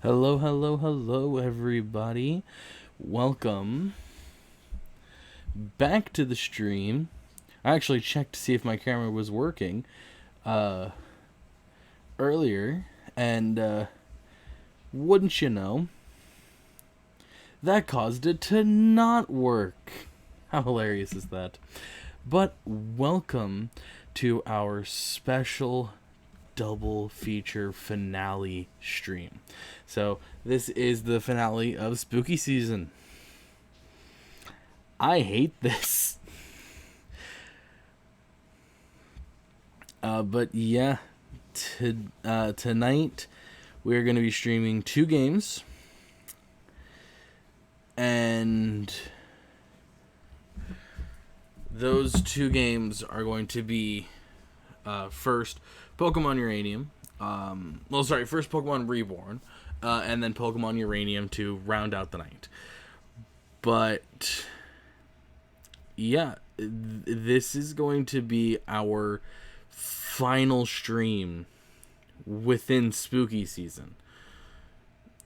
Hello, hello, hello, everybody. Welcome back to the stream. I actually checked to see if my camera was working uh, earlier, and wouldn't you know, that caused it to not work. How hilarious is that? But welcome to our special double feature finale stream. So, this is the finale of spooky season. I hate this. But yeah, tonight we're going to be streaming two games. And those two games are going to be first Pokemon Uranium. First Pokemon Reborn, and then Pokemon Uranium to round out the night. But yeah, this is going to be our final stream within spooky season.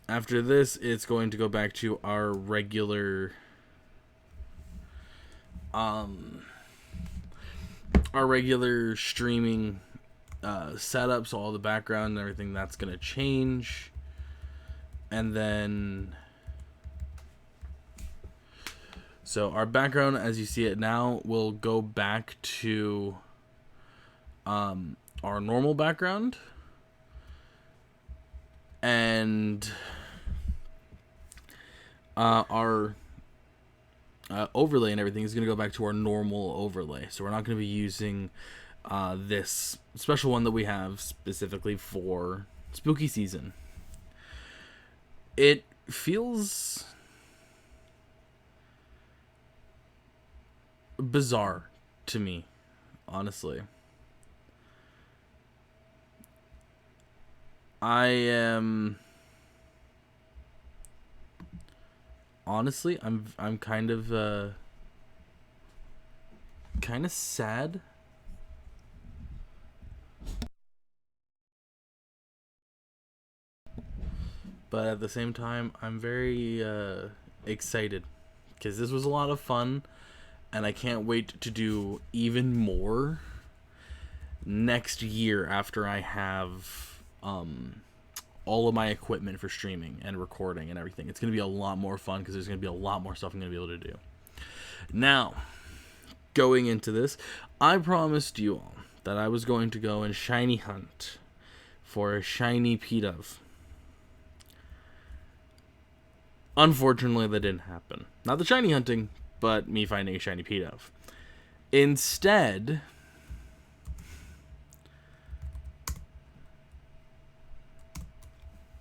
After this, it's going to go back to our regular streaming setup, so all the background and everything that's going to change. And then so our background as you see it now will go back to our normal background, and our overlay and everything is going to go back to our normal overlay. So we're not going to be using this special one that we have specifically for spooky season. It feels bizarre to me, honestly. I'm kind of sad. But at the same time, I'm very excited because this was a lot of fun, and I can't wait to do even more next year after I have all of my equipment for streaming and recording and everything. It's going to be a lot more fun because there's going to be a lot more stuff I'm going to be able to do. Now, going into this, I promised you all that I was going to go and shiny hunt for a shiny Pidove. Unfortunately, that didn't happen. Not the shiny hunting, but me finding a shiny Pidove. Instead,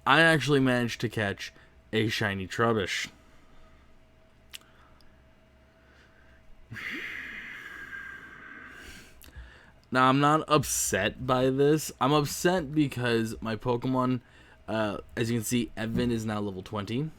I actually managed to catch a shiny Trubbish. Now, I'm not upset by this. I'm upset because my Pokemon, as you can see, Evan is now level 20.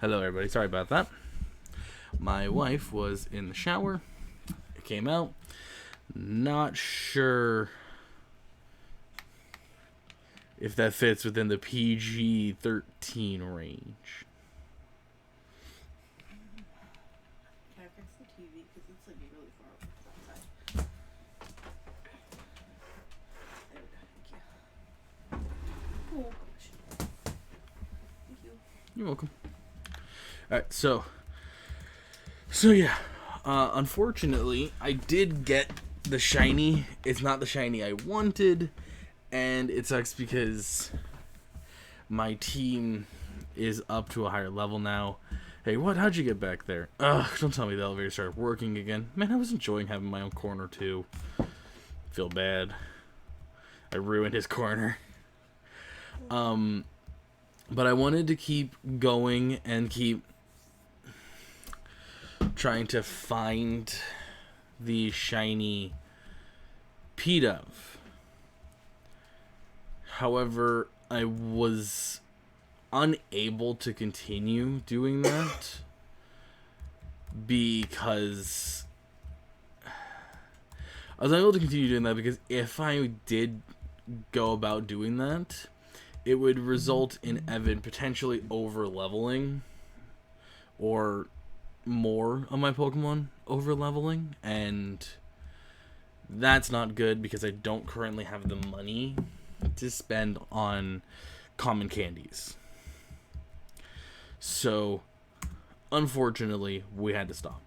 Hello, everybody. Sorry about that. My wife was in the shower. It came out. Not sure if that fits within the PG-13 range. Can I fix the TV? Because it's like really far away from that side. There we go. Thank you. Oh gosh. Thank you. You're welcome. Alright, so yeah. Unfortunately, I did get the shiny. It's not the shiny I wanted, and it sucks because my team is up to a higher level now. Hey, what? How'd you get back there? Ugh, don't tell me the elevator started working again. Man, I was enjoying having my own corner, too. Feel bad. I ruined his corner. But I wanted to keep going and keep trying to find the shiny P-Dove. However, I was unable to continue doing that because if I did go about doing that, it would result in Evan potentially over-leveling or more of my Pokemon over-leveling, and that's not good because I don't currently have the money to spend on common candies. So, unfortunately, we had to stop.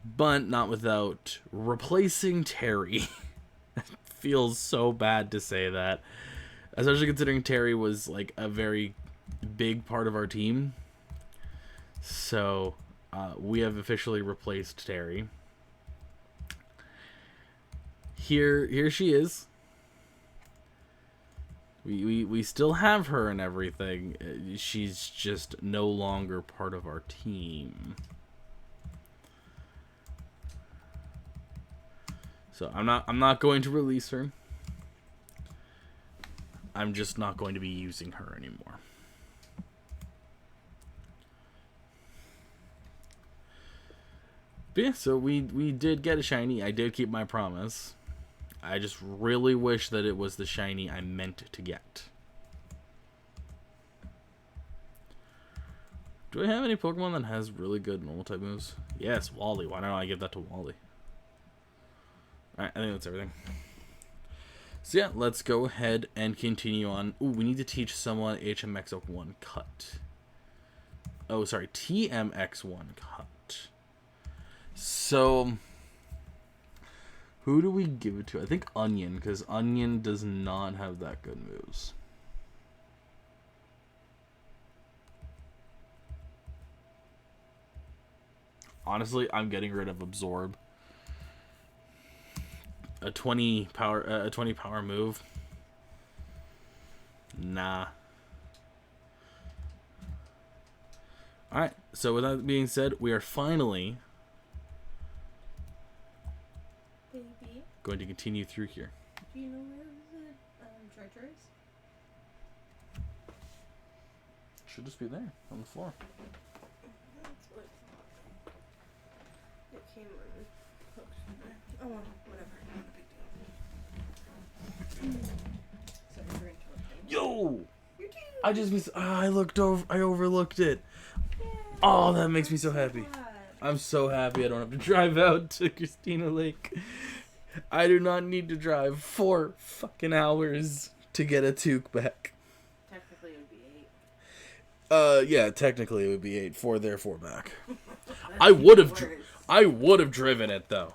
But not without replacing Terry. It feels so bad to say that, especially considering Terry was like a very big part of our team. So, we have officially replaced Terry. Here she is. We still have her and everything. She's just no longer part of our team. So I'm not going to release her. I'm just not going to be using her anymore. But yeah, so we did get a shiny. I did keep my promise. I just really wish that it was the shiny I meant to get. Do I have any Pokemon that has really good normal type moves? Yes, Wally. Why don't I give that to Wally? Alright, I think that's everything. So yeah, let's go ahead and continue on. Ooh, we need to teach someone HMX1 cut. Oh, sorry, TMX1 cut. So, who do we give it to? I think Onion, because Onion does not have that good moves. Honestly, I'm getting rid of Absorb. A 20 power move. Nah. Alright, so with that being said, we are finally going to continue through here. Do you know where the treasure is? Should just be there on the floor. That's what it came on. Oh, well, whatever. Not a big deal. Sorry for interrupting. Yo! You do. I just missed. I overlooked it. Yay. Oh, that makes me so happy. I'm so happy I don't have to drive out to Christina Lake. I do not need to drive 4 fucking hours to get a toque back. Technically it would be 8. Yeah, technically it would be 8. 4 there, 4 back. I would have driven it though.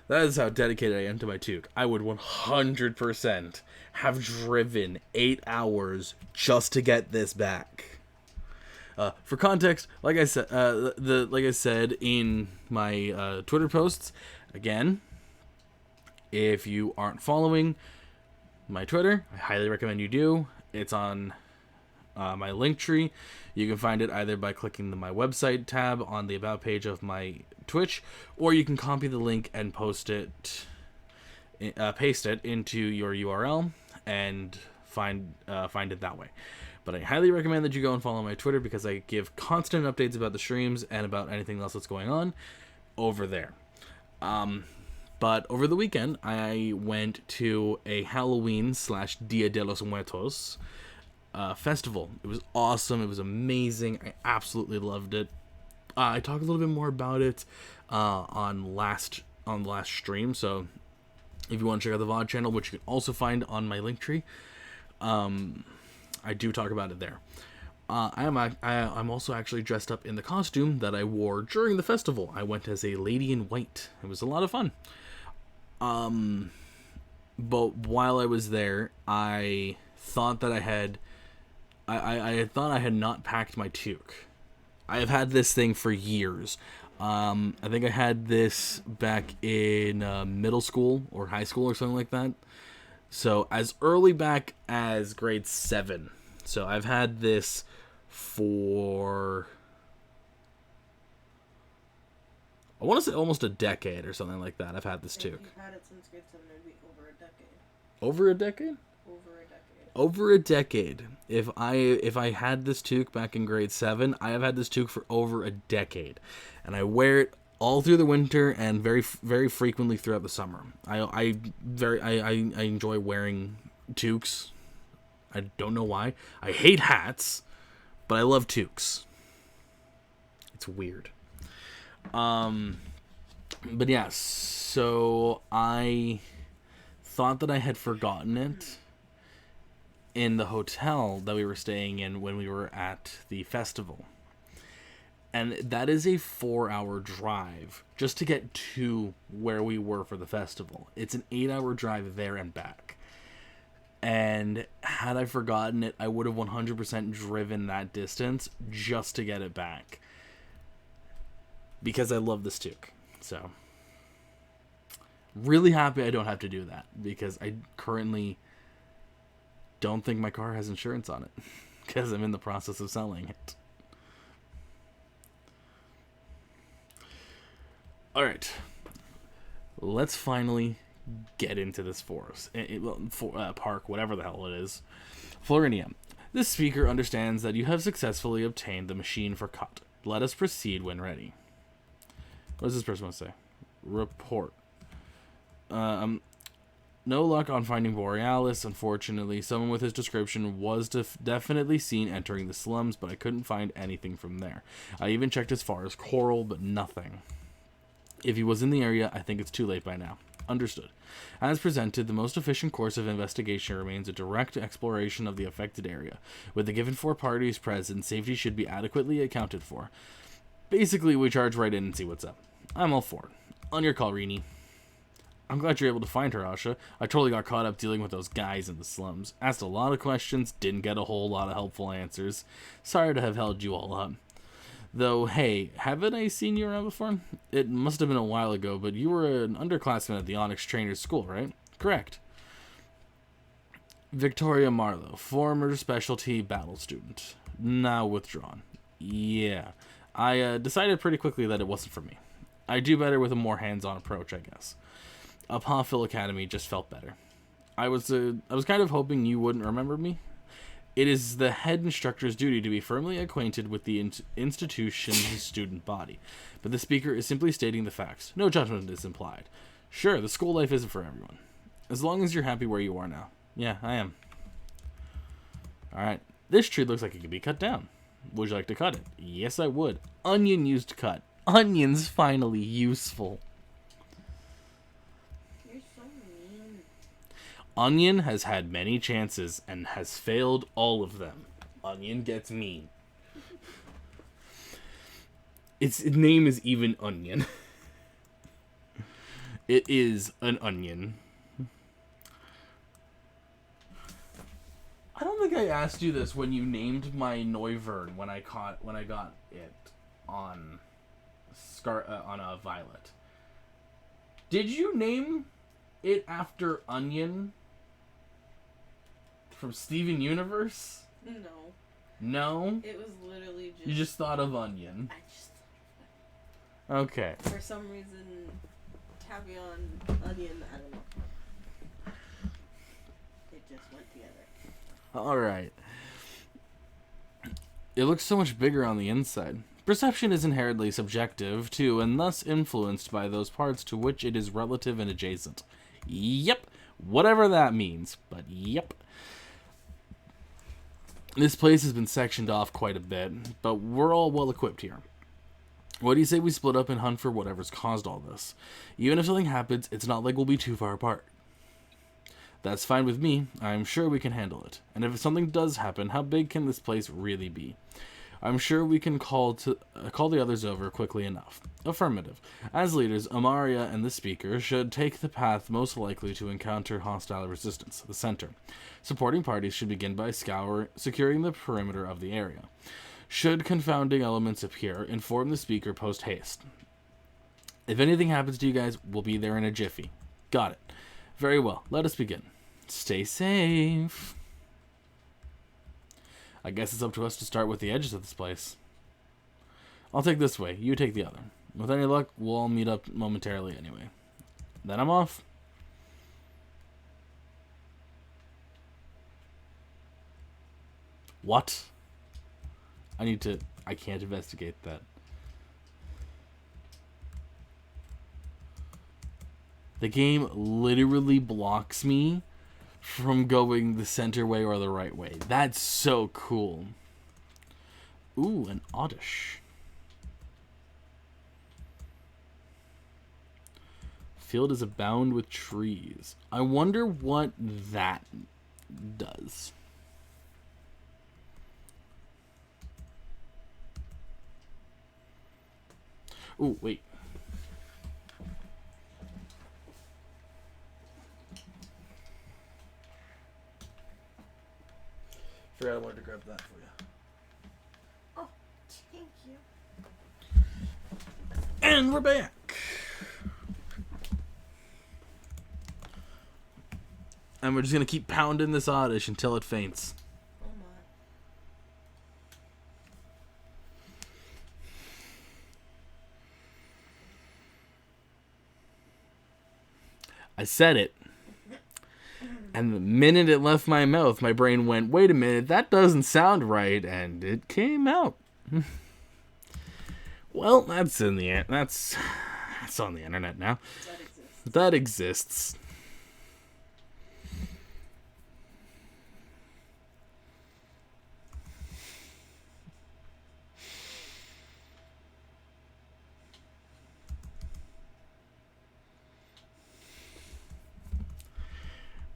That is how dedicated I am to my toque. I would 100% have driven 8 hours just to get this back. For context, like I said in my Twitter posts, again, if you aren't following my Twitter, I highly recommend you do. It's on my Linktree. You can find it either by clicking my website tab on the About page of my Twitch, or you can copy the link and paste it into your URL and find it that way. But I highly recommend that you go and follow my Twitter because I give constant updates about the streams and about anything else that's going on over there. But over the weekend, I went to a Halloween / Dia de los Muertos festival. It was awesome. It was amazing. I absolutely loved it. I talked a little bit more about it on the last stream. So if you want to check out the VOD channel, which you can also find on my Linktree, I do talk about it there. I'm also actually dressed up in the costume that I wore during the festival. I went as a lady in white. It was a lot of fun. But while I was there, I thought that I had not packed my toque. I have had this thing for years. I think I had this back in middle school or high school or something like that. So as early back as grade 7. So I've had this for, I want to say almost a decade or something like that. I've had this toque. If you've had it since grade 7, it'd be over a decade. Over a decade? Over a decade. If I had this toque back in grade 7, I have had this toque for over a decade, and I wear it all through the winter and very frequently throughout the summer. I enjoy wearing toques. I don't know why. I hate hats, but I love toques. It's weird. But yeah, so I thought that I had forgotten it in the hotel that we were staying in when we were at the festival. And that is a 4-hour drive just to get to where we were for the festival. It's an 8-hour drive there and back. And had I forgotten it, I would have 100% driven that distance just to get it back. Because I love this toque. So, really happy I don't have to do that. Because I currently don't think my car has insurance on it. Because I'm in the process of selling it. Alright. Let's finally get into this forest. Park, whatever the hell it is. Florinia. This speaker understands that you have successfully obtained the machine for cut. Let us proceed when ready. What does this person want to say? Report. No luck on finding Borealis. Unfortunately, someone with his description was definitely seen entering the slums, but I couldn't find anything from there. I even checked as far as Coral, but nothing. If he was in the area, I think it's too late by now. Understood. As presented, the most efficient course of investigation remains a direct exploration of the affected area. With the given 4 parties present, safety should be adequately accounted for. Basically, we charge right in and see what's up. I'm all for it. On your call, Rini. I'm glad you're able to find her, Asha. I totally got caught up dealing with those guys in the slums. Asked a lot of questions, didn't get a whole lot of helpful answers. Sorry to have held you all up. Though, hey, haven't I seen you around before? It must have been a while ago, but you were an underclassman at the Onyx Trainers School, right? Correct. Victoria Marlowe, former specialty battle student. Now withdrawn. Yeah. I decided pretty quickly that it wasn't for me. I do better with a more hands-on approach, I guess. Apophil Academy just felt better. I was kind of hoping you wouldn't remember me. It is the head instructor's duty to be firmly acquainted with the institution's student body, but the speaker is simply stating the facts. No judgment is implied. Sure, the school life isn't for everyone. As long as you're happy where you are now. Yeah, I am. Alright, this tree looks like it could be cut down. Would you like to cut it? Yes, I would. Onion used cut. Onion's finally useful. Onion has had many chances and has failed all of them. Onion gets mean. Its name is even Onion. It is an onion. I don't think I asked you this when you named my Noivern when I got it on a Violet. Did you name it after Onion from Steven Universe? No. No? It was literally just... You just thought of Onion. I just thought of Onion. Okay. For some reason, Tabion, Onion, I don't know. It just went together. Alright. It looks so much bigger on the inside. Perception is inherently subjective, too, and thus influenced by those parts to which it is relative and adjacent. Yep. Whatever that means, but yep. This place has been sectioned off quite a bit, but we're all well equipped here. What do you say we split up and hunt for whatever's caused all this? Even if something happens, it's not like we'll be too far apart. That's fine with me. I'm sure we can handle it. And if something does happen, how big can this place really be? I'm sure we can call the others over quickly enough. Affirmative. As leaders, Amaria and the speaker should take the path most likely to encounter hostile resistance, the center. Supporting parties should begin by securing the perimeter of the area. Should confounding elements appear, inform the speaker post haste. If anything happens to you guys, we'll be there in a jiffy. Got it. Very well. Let us begin. Stay safe. I guess it's up to us to start with the edges of this place. I'll take this way. You take the other. With any luck, we'll all meet up momentarily anyway. Then I'm off. What? I can't investigate that. The game literally blocks me from going the center way or the right way. That's so cool. Ooh, an oddish. Field is abound with trees. I wonder what that does. Ooh, wait. Forgot I wanted to grab that for you. Oh, thank you. And we're back. And we're just going to keep pounding this oddish until it faints. Oh my. I said it. And the minute it left my mouth, my brain went, wait a minute, that doesn't sound right. And it came out. Well, that's in the that's on the internet now. That exists.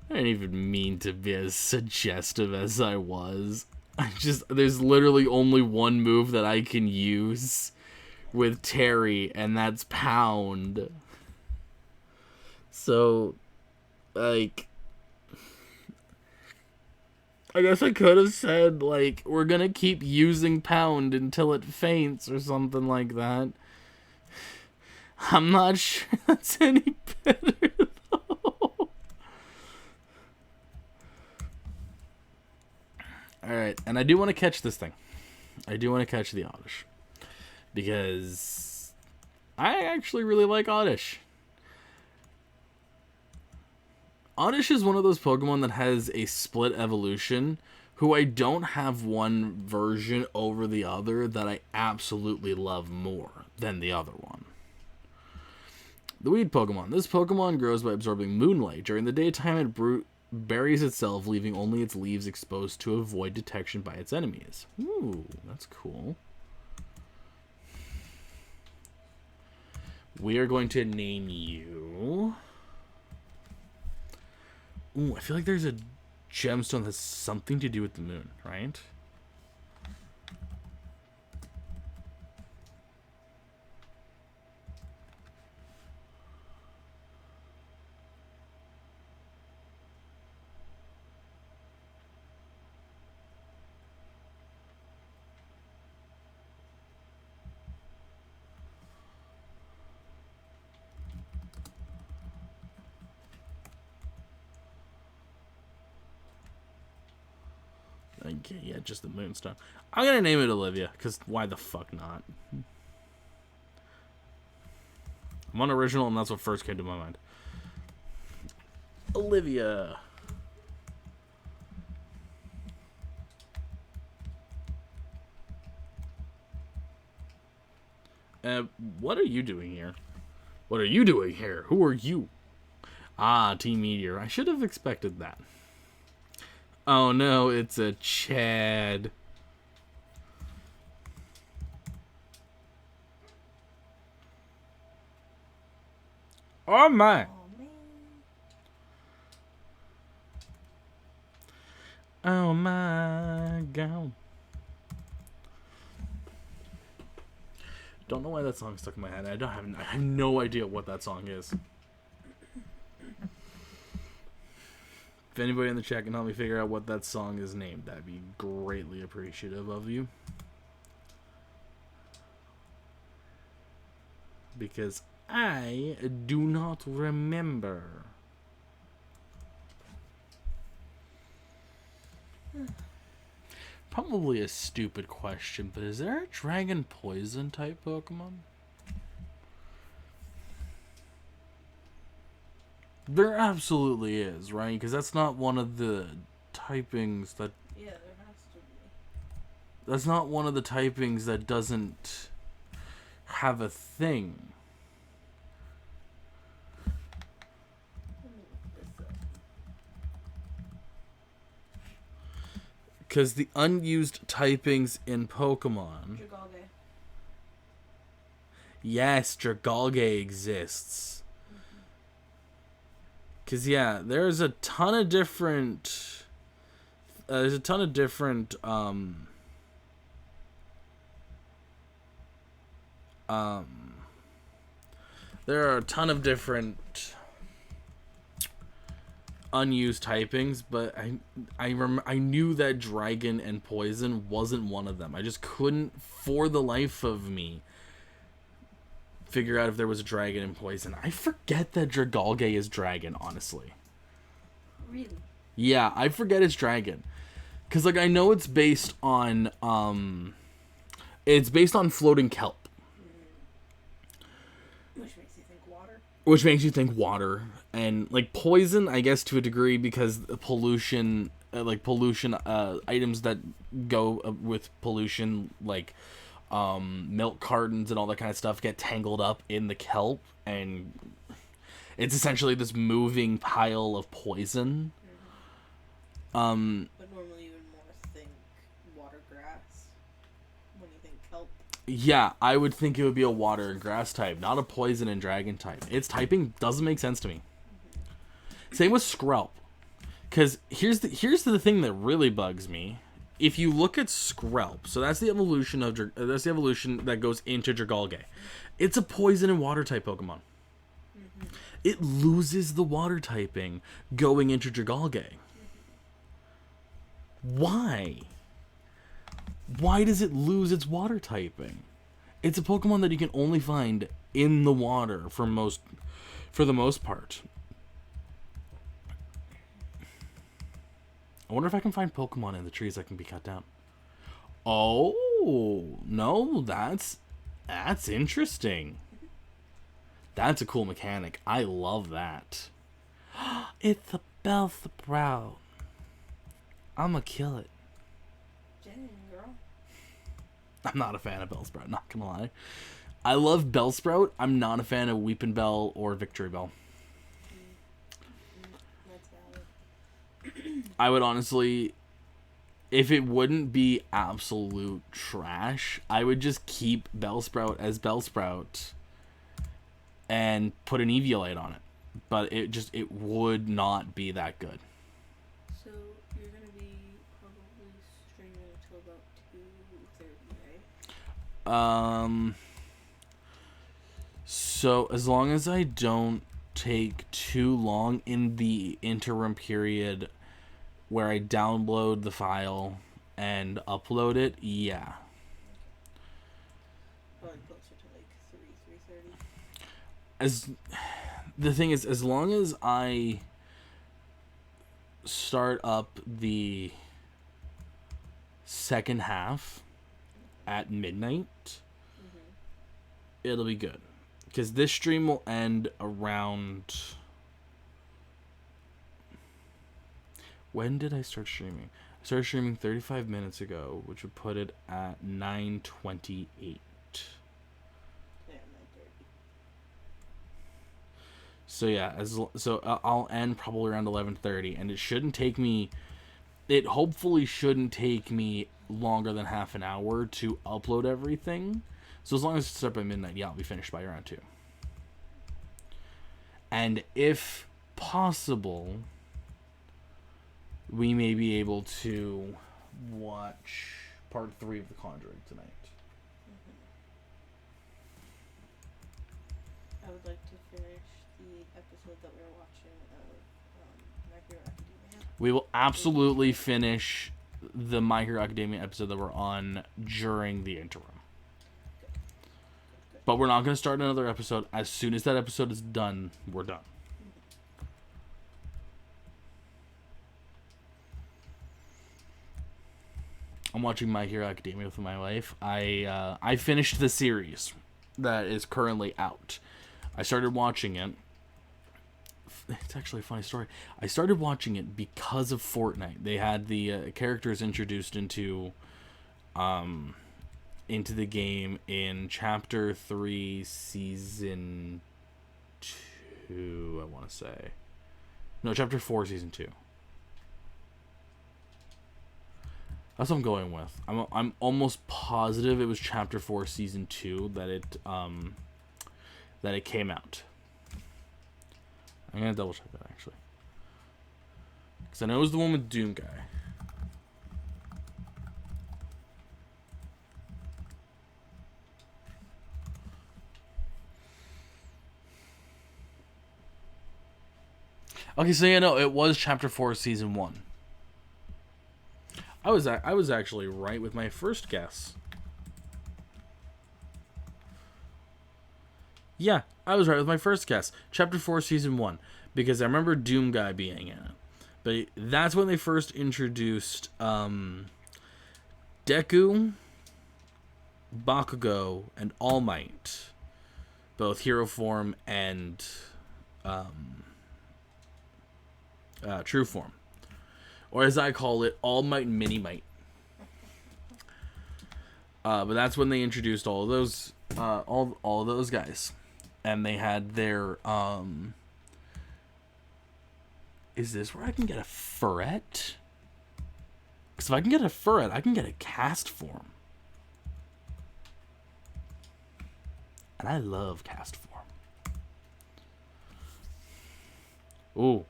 I didn't even mean to be as suggestive as I was. There's literally only one move that I can use with Terry, and that's pound. So, like, I guess I could have said, like, we're gonna keep using pound until it faints or something like that. I'm not sure that's any better, though. Alright, and I do want to catch this thing. I do want to catch the Oddish. Because I actually really like Oddish. Oddish is one of those Pokemon that has a split evolution, who I don't have one version over the other that I absolutely love more than the other one. The Weed Pokemon. This Pokemon grows by absorbing moonlight. During the daytime, it buries itself, leaving only its leaves exposed to avoid detection by its enemies. Ooh, that's cool. We are going to name you... Ooh, I feel like there's a gemstone that has something to do with the moon, right? Okay, yeah, just the moonstone. I'm gonna name it Olivia, because why the fuck not? I'm on original, and that's what first came to my mind. Olivia. What are you doing here? What are you doing here? Who are you? Ah, Team Meteor. I should have expected that. Oh no, it's a Chad. Oh my. Oh man. Oh my god. Don't know why that song stuck in my head. I have no idea what that song is. If anybody in the chat can help me figure out what that song is named, that'd be greatly appreciative of you. Because I do not remember. Probably a stupid question, but is there a dragon poison type Pokemon? There absolutely is, right? Because that's not one of the typings that... Yeah, there has to be. That's not one of the typings that doesn't have a thing. Let me look this up. Because the unused typings in Pokemon... Dragalge. Yes, Dragalge exists. Because, yeah, there's a ton of different... there are a ton of different unused typings, but I knew that Dragon and Poison wasn't one of them. I just couldn't, for the life of me, figure out if there was a Dragon and Poison. I forget that Dragalge is Dragon, honestly. Really? Yeah, I forget it's Dragon. Because, like, I know it's based on, floating kelp. Which makes you think water. Which makes you think water. And, like, poison, I guess, to a degree, because pollution, items that go with pollution, like, milk cartons and all that kind of stuff get tangled up in the kelp, and it's essentially this moving pile of poison. Mm-hmm. But normally you would more think water grass when you think kelp. Yeah, I would think it would be a water and grass type, not a poison and dragon type. Its typing doesn't make sense to me. Mm-hmm. Same with Skrelp. Because here's the thing that really bugs me. If you look at Skrelp, so that's the evolution that goes into Dragalge. It's a poison and water type Pokemon. Mm-hmm. It loses the water typing going into Dragalge. Mm-hmm. Why? Why does it lose its water typing? It's a Pokemon that you can only find in the water for the most part. I wonder if I can find Pokemon in the trees that can be cut down. Oh, no, that's interesting. That's a cool mechanic. I love that. It's a Bellsprout. I'ma kill it. Dang, girl. I'm not a fan of Bellsprout, not gonna lie. I love Bellsprout. I'm not a fan of Weepin' Bell or Victory Bell. That's valid. I would honestly, if it wouldn't be absolute trash, I would just keep Bellsprout as Bellsprout and put an Eviolite on it. But it would not be that good. So you're gonna be probably streaming until about 2:30, right? So as long as I don't take too long in the interim period where I download the file and upload it, yeah. Probably closer to like 3:30. The thing is, as long as I start up the second half at midnight, mm-hmm. it'll be good. Because this stream will end around... When did I start streaming? I started streaming 35 minutes ago, which would put it at 9:28. So yeah, I'll end probably around 11:30, and it shouldn't take me. It hopefully shouldn't take me longer than half an hour to upload everything. So as long as it's up by midnight, yeah, I'll be finished by around 2. And if possible, we may be able to watch part 3 of The Conjuring tonight. I would like to finish the episode that we were watching of My Hero Academia. We will absolutely finish the My Hero Academia episode that we're on during the interim. But we're not going to start another episode. As soon as that episode is done, we're done. I'm watching My Hero Academia with my wife. I finished the series that is currently out. I started watching it. It's actually a funny story. I started watching it because of Fortnite. They had the characters introduced into the game in Chapter 3, Season 2, I want to say. No, Chapter 4, Season 2. That's what I'm going with. I'm almost positive it was Chapter 4, Season 2 that it came out. I'm going to double check that, actually. Because I know it was the one with Doom Guy. Okay, so yeah, no, it was Chapter 4, Season 1. I was actually right with my first guess. Yeah, I was right with my first guess. Chapter 4, Season 1. Because I remember Doom Guy being in it. But that's when they first introduced Deku, Bakugo, and All Might. Both hero form and true form. Or as I call it, All Might and Mini Might. But that's when they introduced all of those all of those guys. And they had their is this where I can get a Furret? Because if I can get a Furret, I can get a cast form. And I love cast form. Ooh.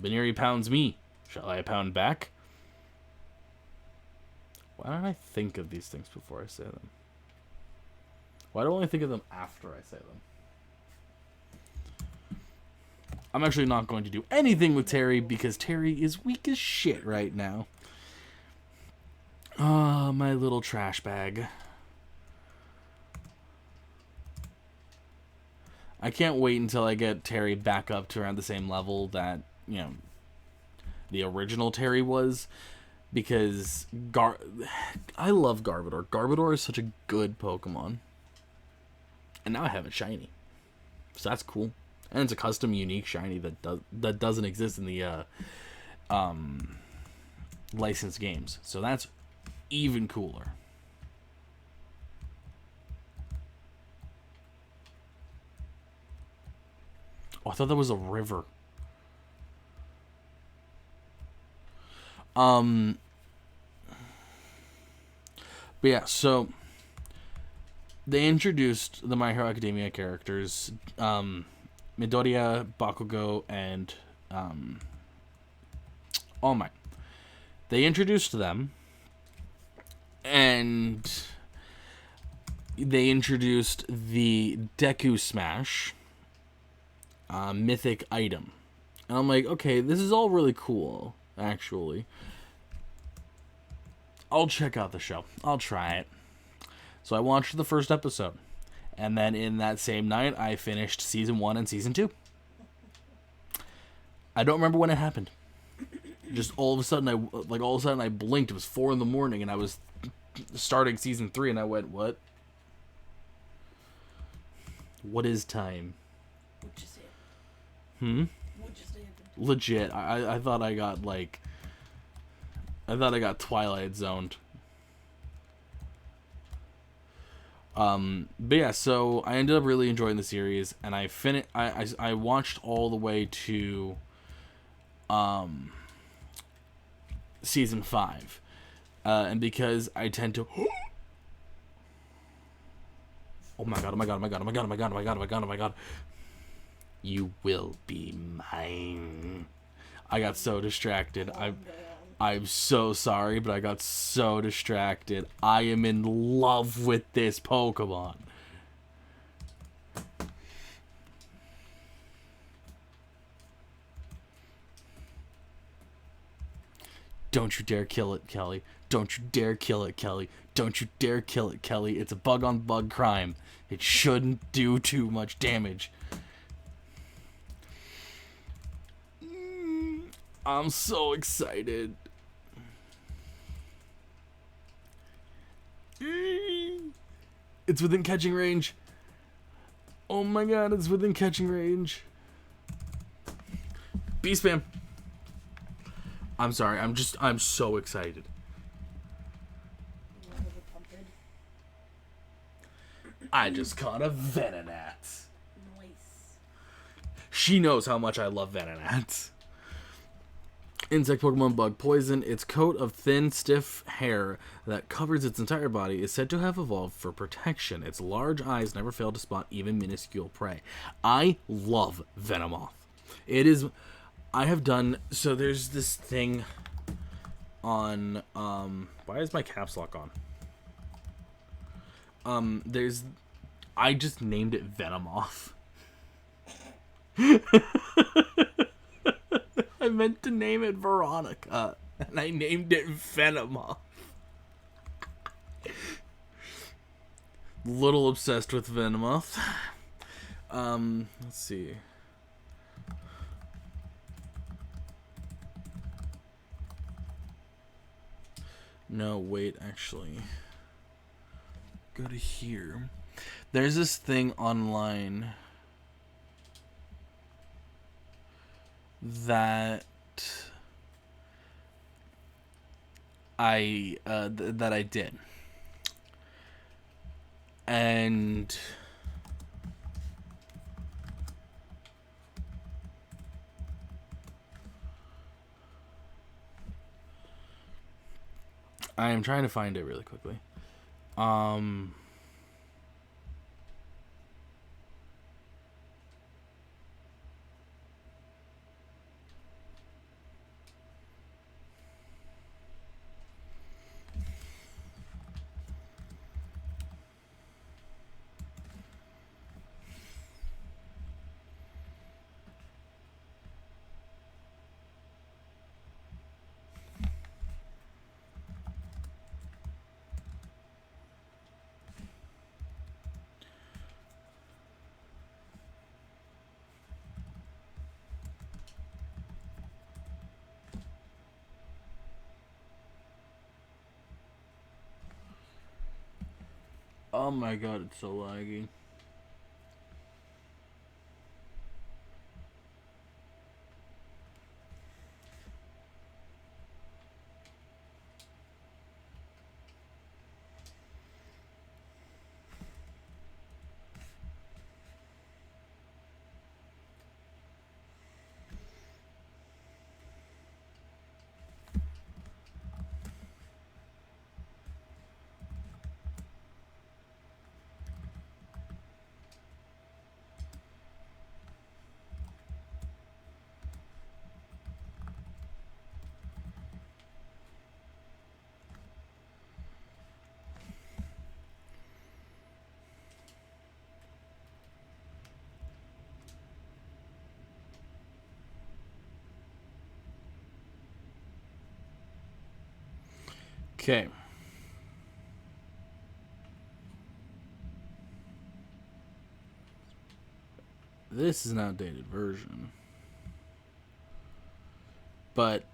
Veneri pounds me. Shall I pound back? Why don't I think of these things before I say them? Why do I only think of them after I say them? I'm actually not going to do anything with Terry because Terry is weak as shit right now. Oh, my little trash bag. I can't wait until I get Terry back up to around the same level that, the original Terry was. Because I love Garbodor. Garbodor is such a good Pokemon. And now I have it shiny. So that's cool. And it's a custom unique shiny that doesn't exist in the licensed games. So that's even cooler. Oh, I thought that was a river. But yeah, so they introduced the My Hero Academia characters, Midoriya, Bakugo, and All Might. They introduced them, and they introduced the Deku Smash mythic item. And I'm like, okay, this is all really cool, actually. I'll check out the show. I'll try it. So I watched the first episode. And then in that same night, I finished Season 1 and Season 2. I don't remember when it happened. Just all of a sudden, I blinked. It was 4 a.m. and I was starting Season 3, and I went, what? What is time? What just happened? What just happened? Legit. I thought I got, I thought I got Twilight Zoned. But yeah, so I ended up really enjoying the series, and I watched all the way to season 5, and because I tend to oh my god, oh my god, oh my god, oh my god, oh my god, oh my god, oh my god, oh my god, you will be mine. I got so distracted. I'm so sorry, but I got so distracted. I am in love with this Pokemon. Don't you dare kill it, Kelly. Don't you dare kill it, Kelly. Don't you dare kill it, Kelly. It's a bug-on-bug crime. It shouldn't do too much damage. I'm so excited. It's within catching range. Oh my god, it's within catching range. B-spam. I'm sorry, I'm so excited. I just caught a Venonat. Nice. She knows how much I love Venonats. Insect Pokemon Bug Poison. Its coat of thin, stiff hair that covers its entire body is said to have evolved for protection. Its large eyes never fail to spot even minuscule prey. I love Venomoth. It is... I have done... So there's this thing on... why is my caps lock on? There's... I just named it Venomoth. I meant to name it Veronica, and I named it Venomoth. Little obsessed with Venomoth. Let's see. No, wait, actually. Go to here. There's this thing online that I did, and I am trying to find it really quickly. Oh my god, it's so laggy. Okay. This is an outdated version. But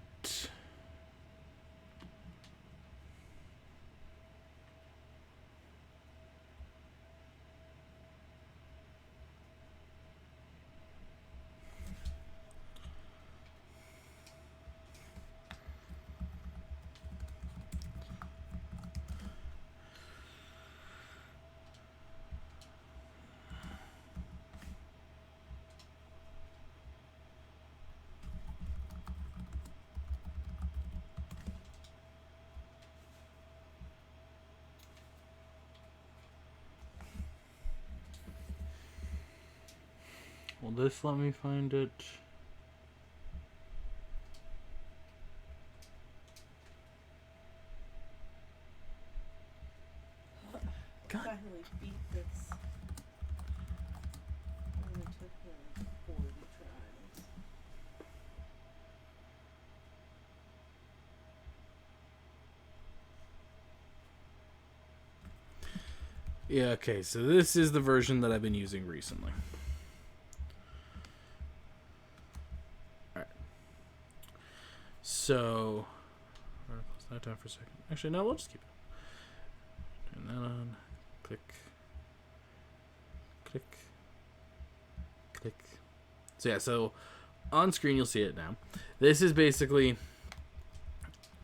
Will this let me find it? God. Finally beat this. Only took me like 40 tries. Yeah, okay, so this is the version that I've been using recently. Alright. So, close that down for a second. Actually, no, we'll just keep it. Turn that on. Click. Click. Click. So yeah, so on screen you'll see it now. This is basically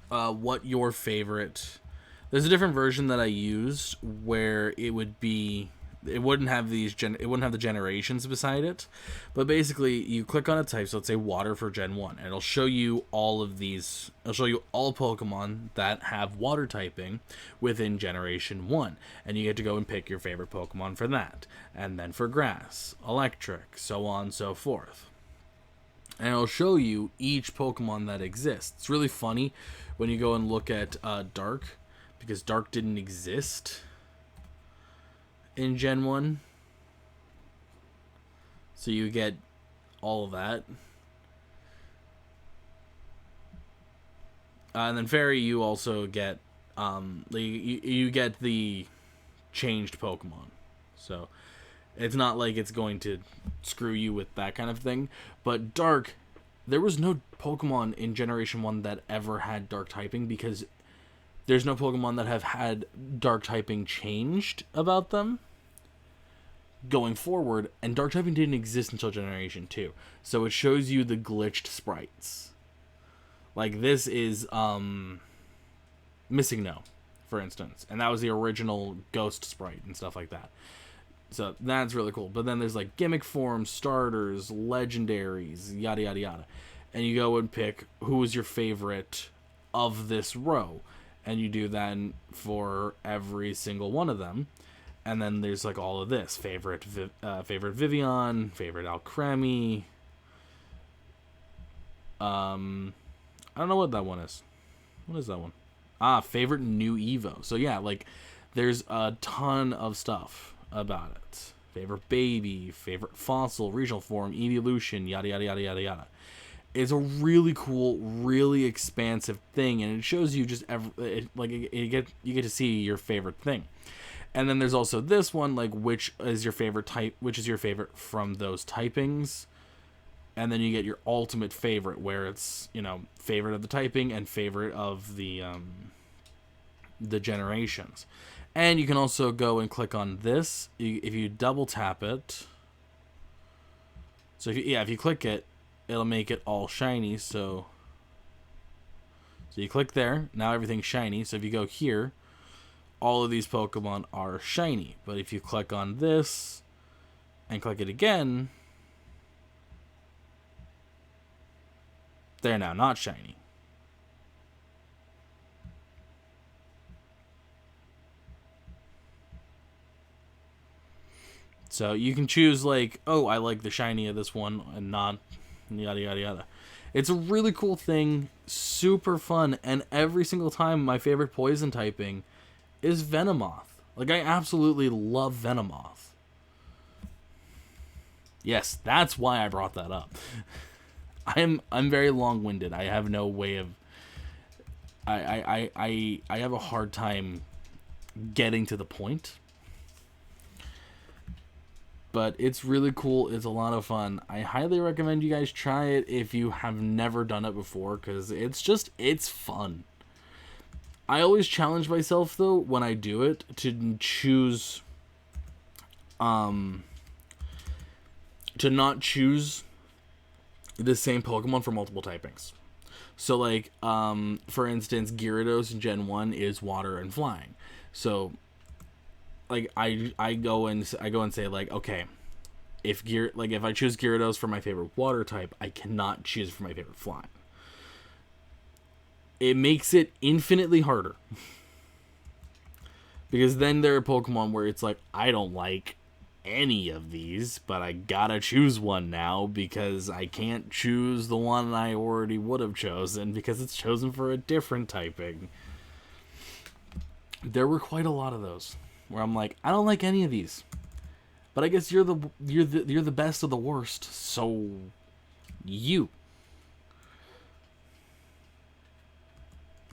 what your favorite... There's a different version that I used where it would be... It wouldn't have these it wouldn't have the generations beside it, but basically you click on a type. So let's say water for Gen 1, and it'll show you all of these. It'll show you all Pokemon that have water typing within Generation 1, and you get to go and pick your favorite Pokemon for that, and then for grass, electric, so on and so forth. And it'll show you each Pokemon that exists. It's really funny when you go and look at Dark, because Dark didn't exist in Gen 1. So you get all of that. And then Fairy, you also get you get the changed Pokemon. So it's not like it's going to screw you with that kind of thing. But Dark, there was no Pokemon in Generation 1 that ever had Dark typing, because there's no Pokemon that have had Dark typing changed about them going forward, and Dark typing didn't exist until Generation 2. So it shows you the glitched sprites. Like this is Missing No, for instance, and that was the original Ghost sprite and stuff like that. So that's really cool. But then there's like gimmick forms, starters, legendaries, yada yada yada. And you go and pick who is your favorite of this row. And you do that for every single one of them. And then there's like all of this. Favorite Vivian, favorite Alcremie. I don't know what that one is. What is that one? Favorite new Evo. So yeah, like there's a ton of stuff about it. Favorite baby, favorite fossil, regional form, evolution, yada yada yada yada yada. It's a really cool, really expansive thing, and it shows you just you get to see your favorite thing. And then there's also this one, like which is your favorite type, which is your favorite from those typings. And then you get your ultimate favorite, where it's, you know, favorite of the typing and favorite of the generations. And you can also go and click on this. If you double tap it, so if you click it, it'll make it all shiny. So you click there, now everything's shiny. So if you go here, all of these Pokemon are shiny. But if you click on this and click it again, they're now not shiny. So you can choose like, oh, I like the shiny of this one and not yada yada yada. It's a really cool thing, super fun, and every single time my favorite poison typing is Venomoth. Like, I absolutely love Venomoth. Yes, that's why I brought that up. I'm very long-winded. I have no way of... I have a hard time getting to the point. But it's really cool. It's a lot of fun. I highly recommend you guys try it if you have never done it before, because it's fun. I always challenge myself, though, when I do it, to choose... to not choose the same Pokemon for multiple typings. So, like, for instance, Gyarados in Gen 1 is water and flying. So, like, I go and say, like, okay, if I choose Gyarados for my favorite water type, I cannot choose for my favorite flying. It makes it infinitely harder. Because then there are Pokemon where it's like, I don't like any of these, but I gotta choose one now because I can't choose the one I already would have chosen because it's chosen for a different typing. There were quite a lot of those where I'm like, I don't like any of these, but I guess you're the best of the worst, so you.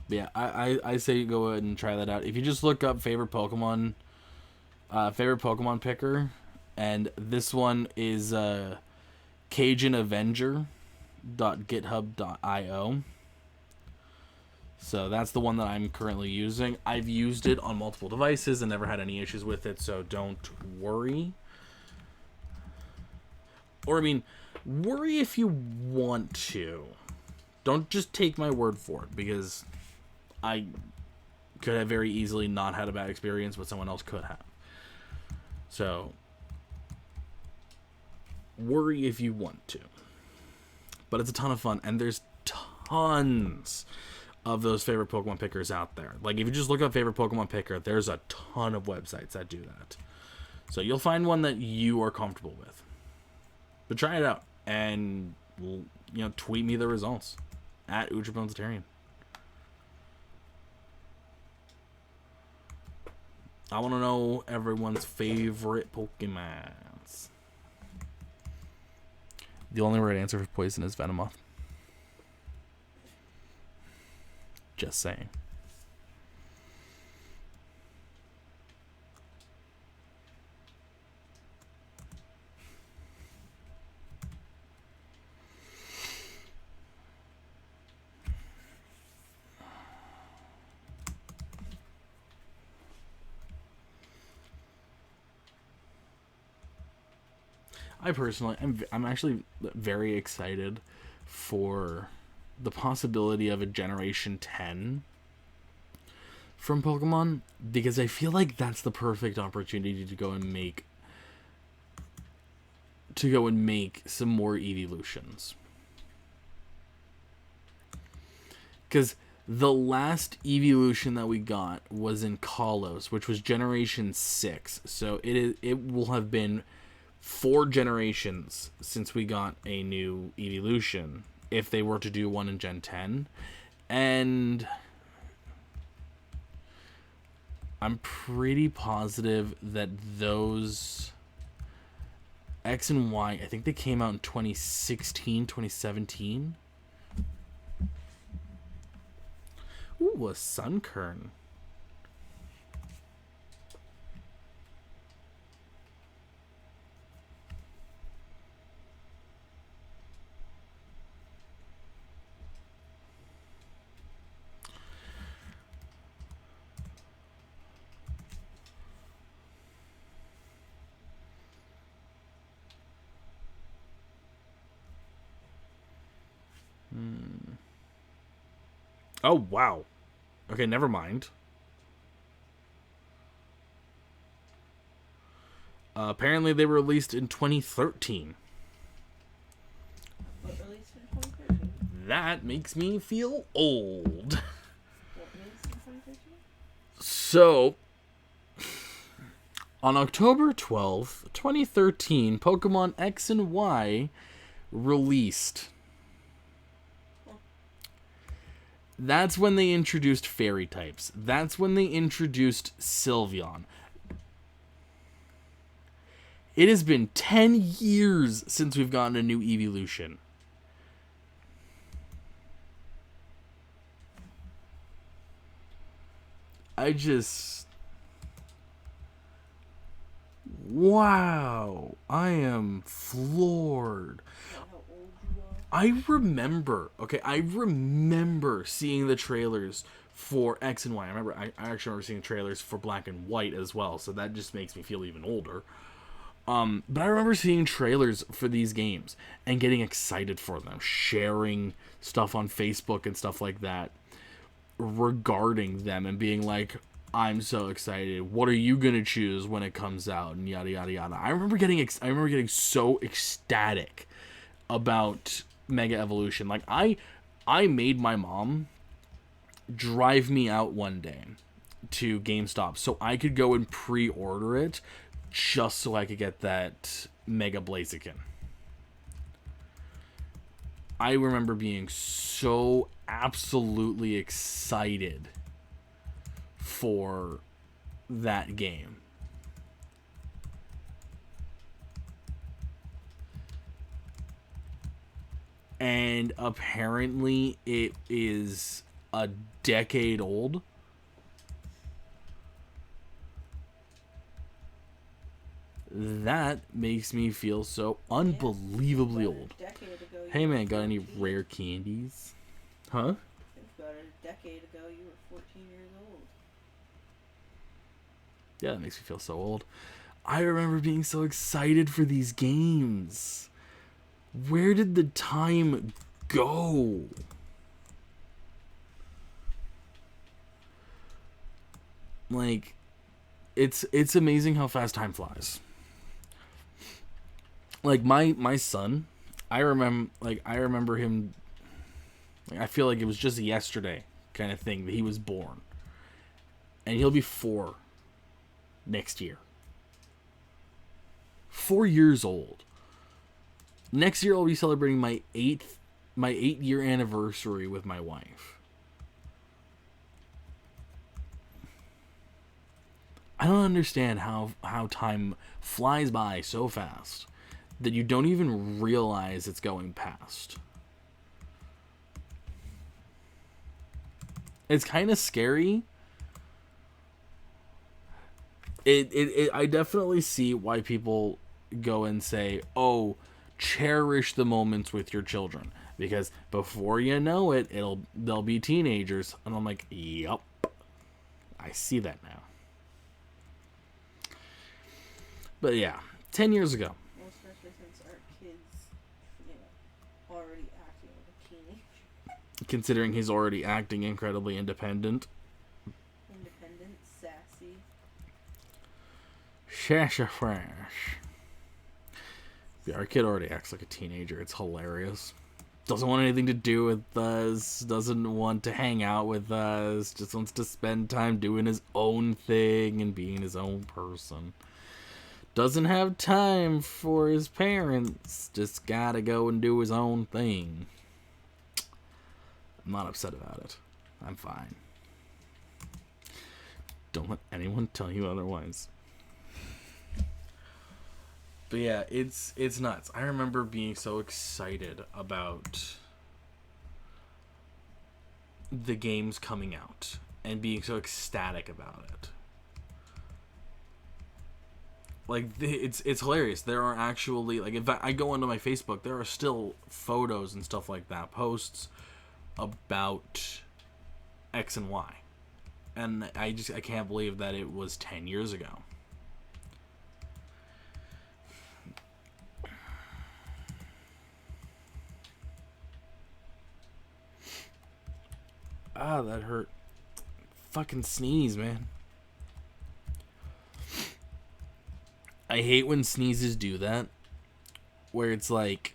Yeah, I say go ahead and try that out. If you just look up favorite Pokemon picker, and this one is CajunAvenger.github.io. So that's the one that I'm currently using. I've used it on multiple devices and never had any issues with it, so don't worry. Or, I mean, worry if you want to. Don't just take my word for it, because I could have very easily not had a bad experience, but someone else could have. So, worry if you want to. But it's a ton of fun, and there's tons of those favorite Pokemon pickers out there. Like, if you just look up favorite Pokemon picker, there's a ton of websites that do that. So you'll find one that you are comfortable with. But try it out, and, tweet me the results at UZG-Archives. I want to know everyone's favorite Pokemons. The only right answer for poison is Venomoth. Just saying. I personally, I'm actually very excited for the possibility of a Generation 10 from Pokemon, because I feel like that's the perfect opportunity to go and make some more evolutions. Because the last evolution that we got was in Kalos, which was Generation 6. So it will have been 4 generations since we got a new evolution, if they were to do one in Gen 10. And I'm pretty positive that those X and Y, I think they came out in 2016, 2017. Ooh, a Sunkern. Oh, wow. Okay, never mind. Apparently they were released in 2013. What released in 2013? That makes me feel old. What released in 2013? So, on October 12th, 2013, Pokemon X and Y released. That's when they introduced fairy types. That's when they introduced Sylveon. It has been 10 years since we've gotten a new evolution. Wow. I am floored. I remember seeing the trailers for X and Y. I actually remember seeing trailers for Black and White as well, so that just makes me feel even older. But I remember seeing trailers for these games and getting excited for them, sharing stuff on Facebook and stuff like that regarding them and being like, I'm so excited. What are you gonna choose when it comes out? And yada yada yada. I remember getting so ecstatic about Mega Evolution. Like, I made my mom drive me out one day to GameStop so I could go and pre-order it just so I could get that Mega Blaziken. I remember being so absolutely excited for that game. And apparently it is a decade old. That makes me feel so unbelievably old. Hey man, got any rare candies? Huh? About a decade ago, you were 14 years old. Yeah, that makes me feel so old. I remember being so excited for these games. Where did the time go? Like, it's amazing how fast time flies. Like my son, I remember him. Like, I feel like it was just yesterday kind of thing that he was born, and he'll be 4 next year. 4 years old. Next year I'll be celebrating my 8-year anniversary with my wife. I don't understand how time flies by so fast that you don't even realize it's going past. It's kind of scary. I definitely see why people go and say, "Oh, cherish the moments with your children," because before you know it, they'll be teenagers, and I'm like, "Yup, I see that now." But yeah, 10 years ago. Well, especially since our kids, already acting like a teenager. Considering he's already acting incredibly independent. Independent, sassy. Fresh. Yeah, our kid already acts like a teenager. It's hilarious. Doesn't want anything to do with us. Doesn't want to hang out with us. Just wants to spend time doing his own thing and being his own person. Doesn't have time for his parents. Just gotta go and do his own thing. I'm not upset about it. I'm fine. Don't let anyone tell you otherwise. But yeah, it's nuts. I remember being so excited about the games coming out and being so ecstatic about it. Like, it's hilarious. There are actually, like, if I go onto my Facebook, there are still photos and stuff like that, posts about X and Y. And I can't believe that it was 10 years ago. Ah, that hurt. Fucking sneeze, man. I hate when sneezes do that. Where it's like,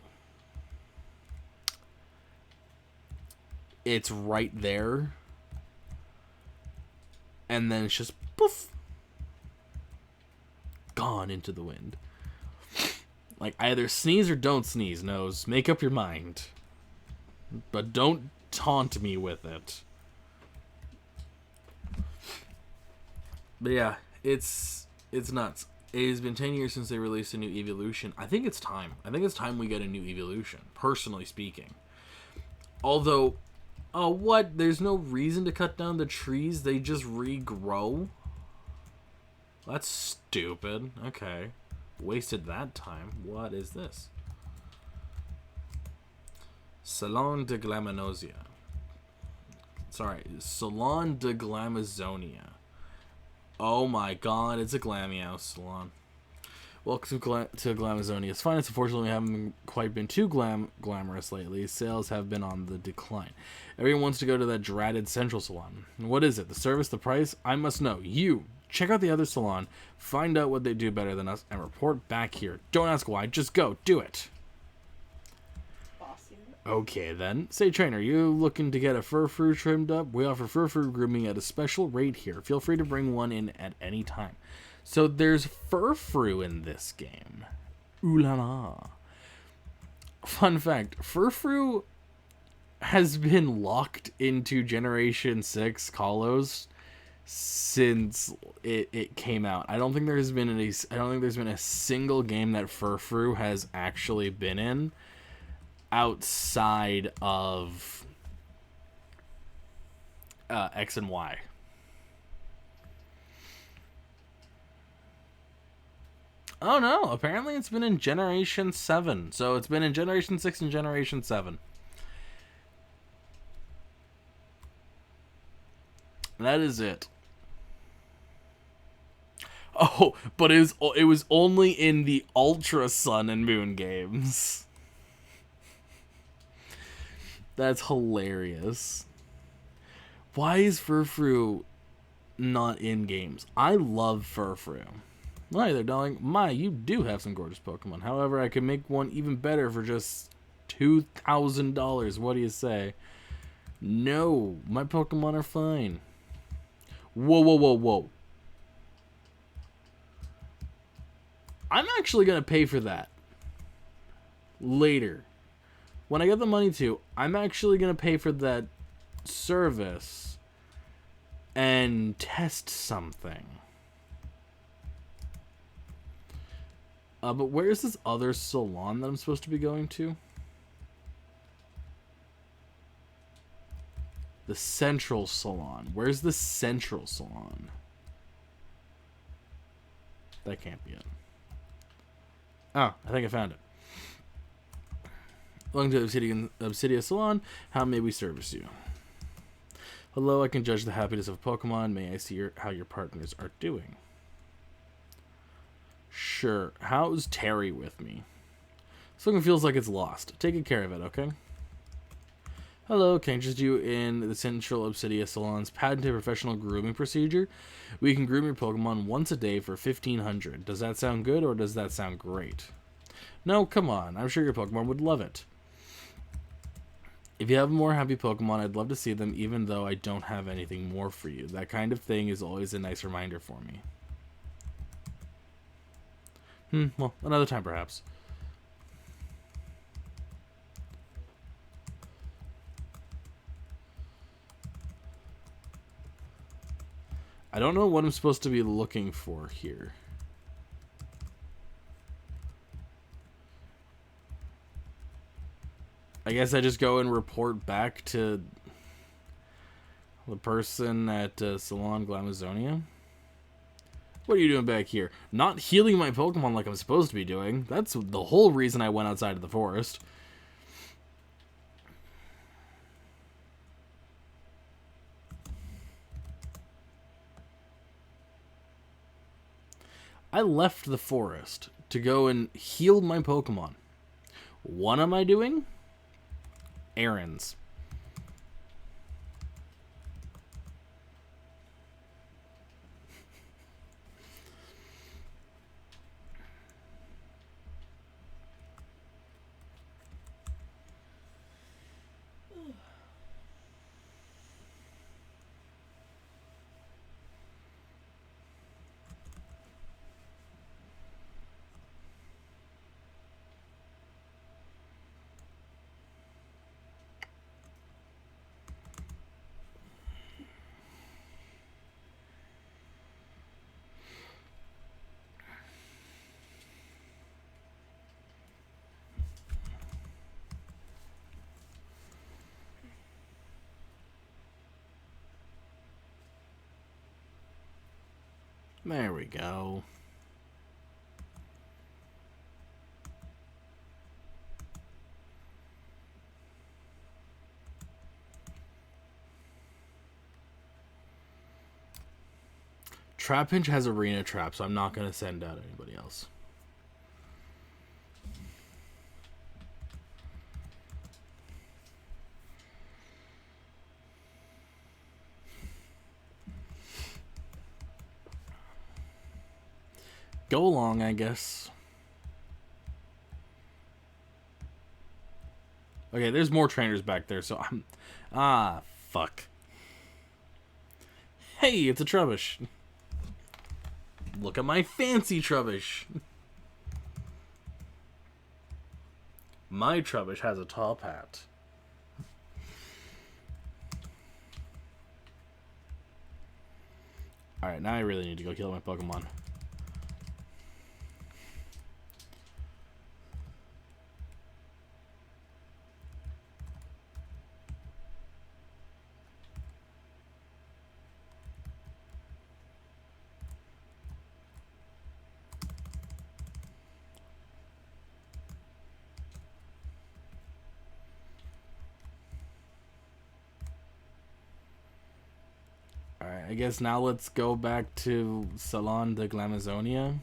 it's right there. And then it's just poof. Gone into the wind. Like, either sneeze or don't sneeze, nose. Make up your mind. But don't taunt me with it. But yeah, it's nuts. It has been 10 years since they released a new evolution. I think it's time. I think it's time we get a new evolution, personally speaking. Although, what? There's no reason to cut down the trees. They just regrow? That's stupid. Okay. Wasted that time. What is this? Salon de Glaminosia. Sorry, Salon de Glamazonia. Oh my god, it's a Glameow salon. Welcome to Glamazonia. It's fine. It's unfortunately we haven't quite been too glamorous lately. Sales have been on the decline. Everyone wants to go to that dreaded Central Salon. What is it? The service? The price? I must know. You, check out the other salon, find out what they do better than us, and report back here. Don't ask why. Just go. Do it. Okay then. Say trainer, you looking to get a fur trimmed up? We offer fur grooming at a special rate here. Feel free to bring one in at any time. So there's Furfrou in this game. Ooh la la. Fun fact, Furfrou has been locked into Generation 6 Kalos since it came out. I don't think there's been a single game that Furfrou has actually been in outside of X and Y. Oh no, apparently it's been in Generation 7. So it's been in Generation 6 and Generation 7. That is it. Oh, but it was only in the Ultra Sun and Moon games. That's hilarious. Why is Furfrou not in games? I love Furfrou. Hi there, darling. My, you do have some gorgeous Pokemon. However, I could make one even better for just $2,000. What do you say? No, my Pokemon are fine. Whoa, whoa, whoa, whoa. I'm actually going to pay for that. Later. When I get the money to, I'm actually going to pay for that service and test something. But where is this other salon that I'm supposed to be going to? The Central Salon. Where's the Central Salon? That can't be it. Oh, I think I found it. Welcome to Obsidia Salon. How may we service you? Hello, I can judge the happiness of Pokemon. May I see how your partners are doing? Sure. How's Terry with me? Something feels like it's lost. Taking care of it, okay? Hello, can I interest you in the Central Obsidia Salon's patented professional grooming procedure? We can groom your Pokemon once a day for $1,500. Does that sound good, or does that sound great? No, come on. I'm sure your Pokemon would love it. If you have more happy Pokemon, I'd love to see them, even though I don't have anything more for you. That kind of thing is always a nice reminder for me. Well, another time perhaps. I don't know what I'm supposed to be looking for here. I guess I just go and report back to the person at Salon Glamazonia. What are you doing back here? Not healing my Pokemon like I'm supposed to be doing. That's the whole reason I went outside of the forest. I left the forest to go and heal my Pokemon. What am I doing? Errands. There we go. Trapinch has arena trap, so I'm not going to send out anybody else. Go along, I guess. Okay, there's more trainers back there, so I'm... Ah, fuck. Hey, it's a Trubbish. Look at my fancy Trubbish. My Trubbish has a top hat. Alright, now I really need to go kill my Pokemon. Alright, I guess now let's go back to Salon de Glamazonia.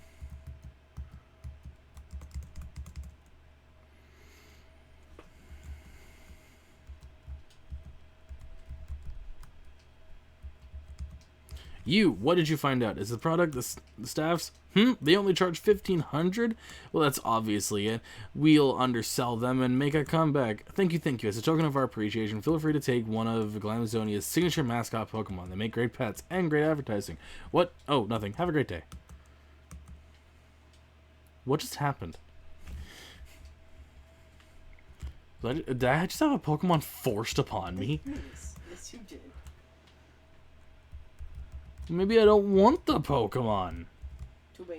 What did you find out? Is the product the staff's? They only charge $1,500? Well, that's obviously it. We'll undersell them and make a comeback. Thank you. As a token of our appreciation, feel free to take one of Glamazonia's signature mascot Pokemon. They make great pets and great advertising. What? Oh, nothing. Have a great day. What just happened? Did I just have a Pokemon forced upon me? Yes, you did. Maybe I don't want the Pokemon. Too bad.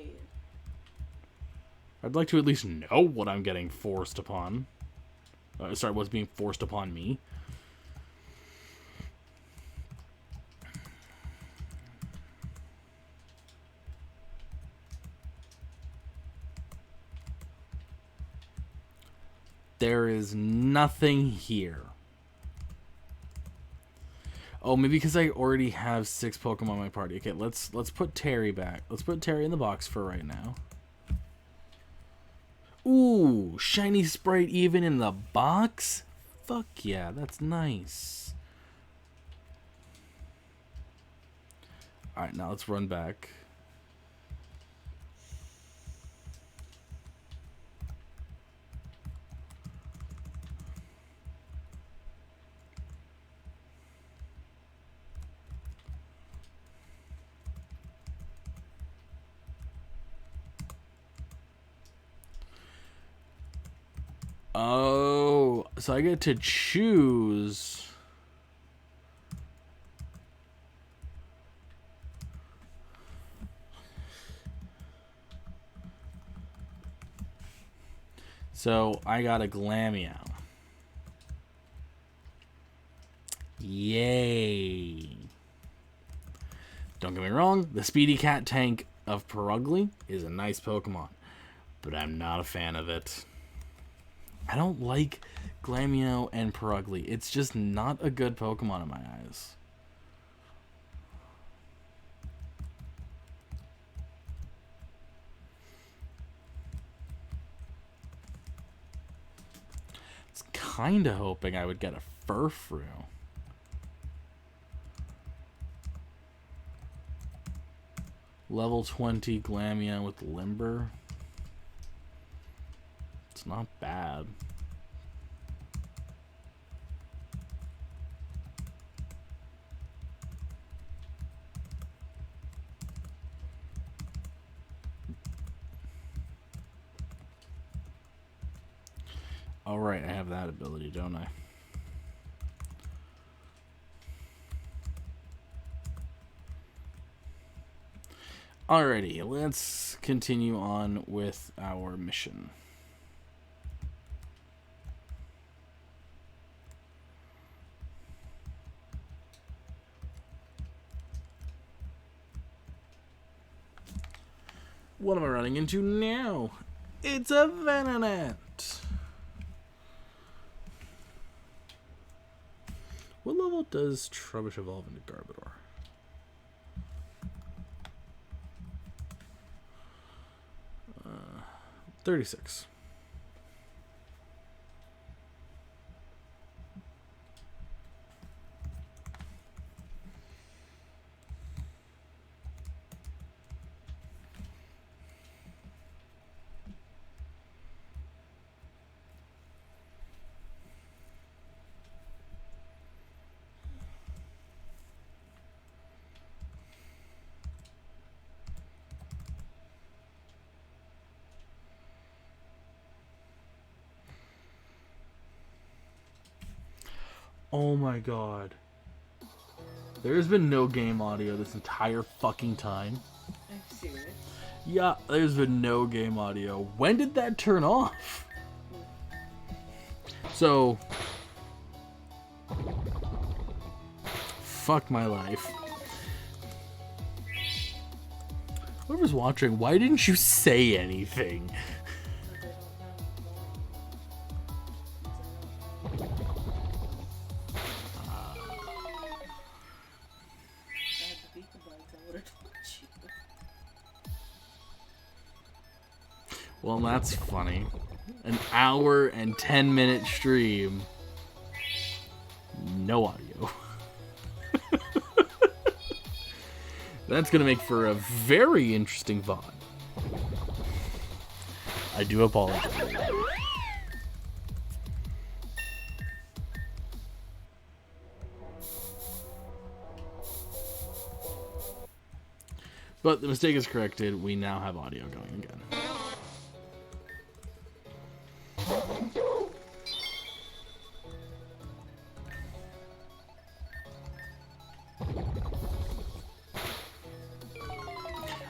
I'd like to at least know what I'm getting forced upon. Sorry, what's being forced upon me. There is nothing here. Oh, maybe because I already have 6 Pokemon in my party. Okay, let's put Terry back. Let's put Terry in the box for right now. Ooh, shiny Sprite even in the box? Fuck yeah, that's nice. Alright, now let's run back. Oh, so I get to choose. So I got a Glameow. Yay. Don't get me wrong, the Speedy Cat tank of Perugly is a nice Pokemon, but I'm not a fan of it. I don't like Glameow and Perugly. It's just not a good Pokemon in my eyes. It's kind of hoping I would get a Furfrou. Level 20 Glameow with Limber. It's not bad. All right, I have that ability, don't I? Alrighty, let's continue on with our mission. What am I running into now? It's a Venonat! What level does Trubbish evolve into Garbodor? 36. Oh my god. There's been no game audio this entire fucking time. Are you serious? Yeah, there's been no game audio. When did that turn off? So, fuck my life. Whoever's watching, why didn't you say anything? Well, that's funny. An hour and 10-minute stream. No audio. That's gonna make for a very interesting VOD. I do apologize. But the mistake is corrected. We now have audio going again.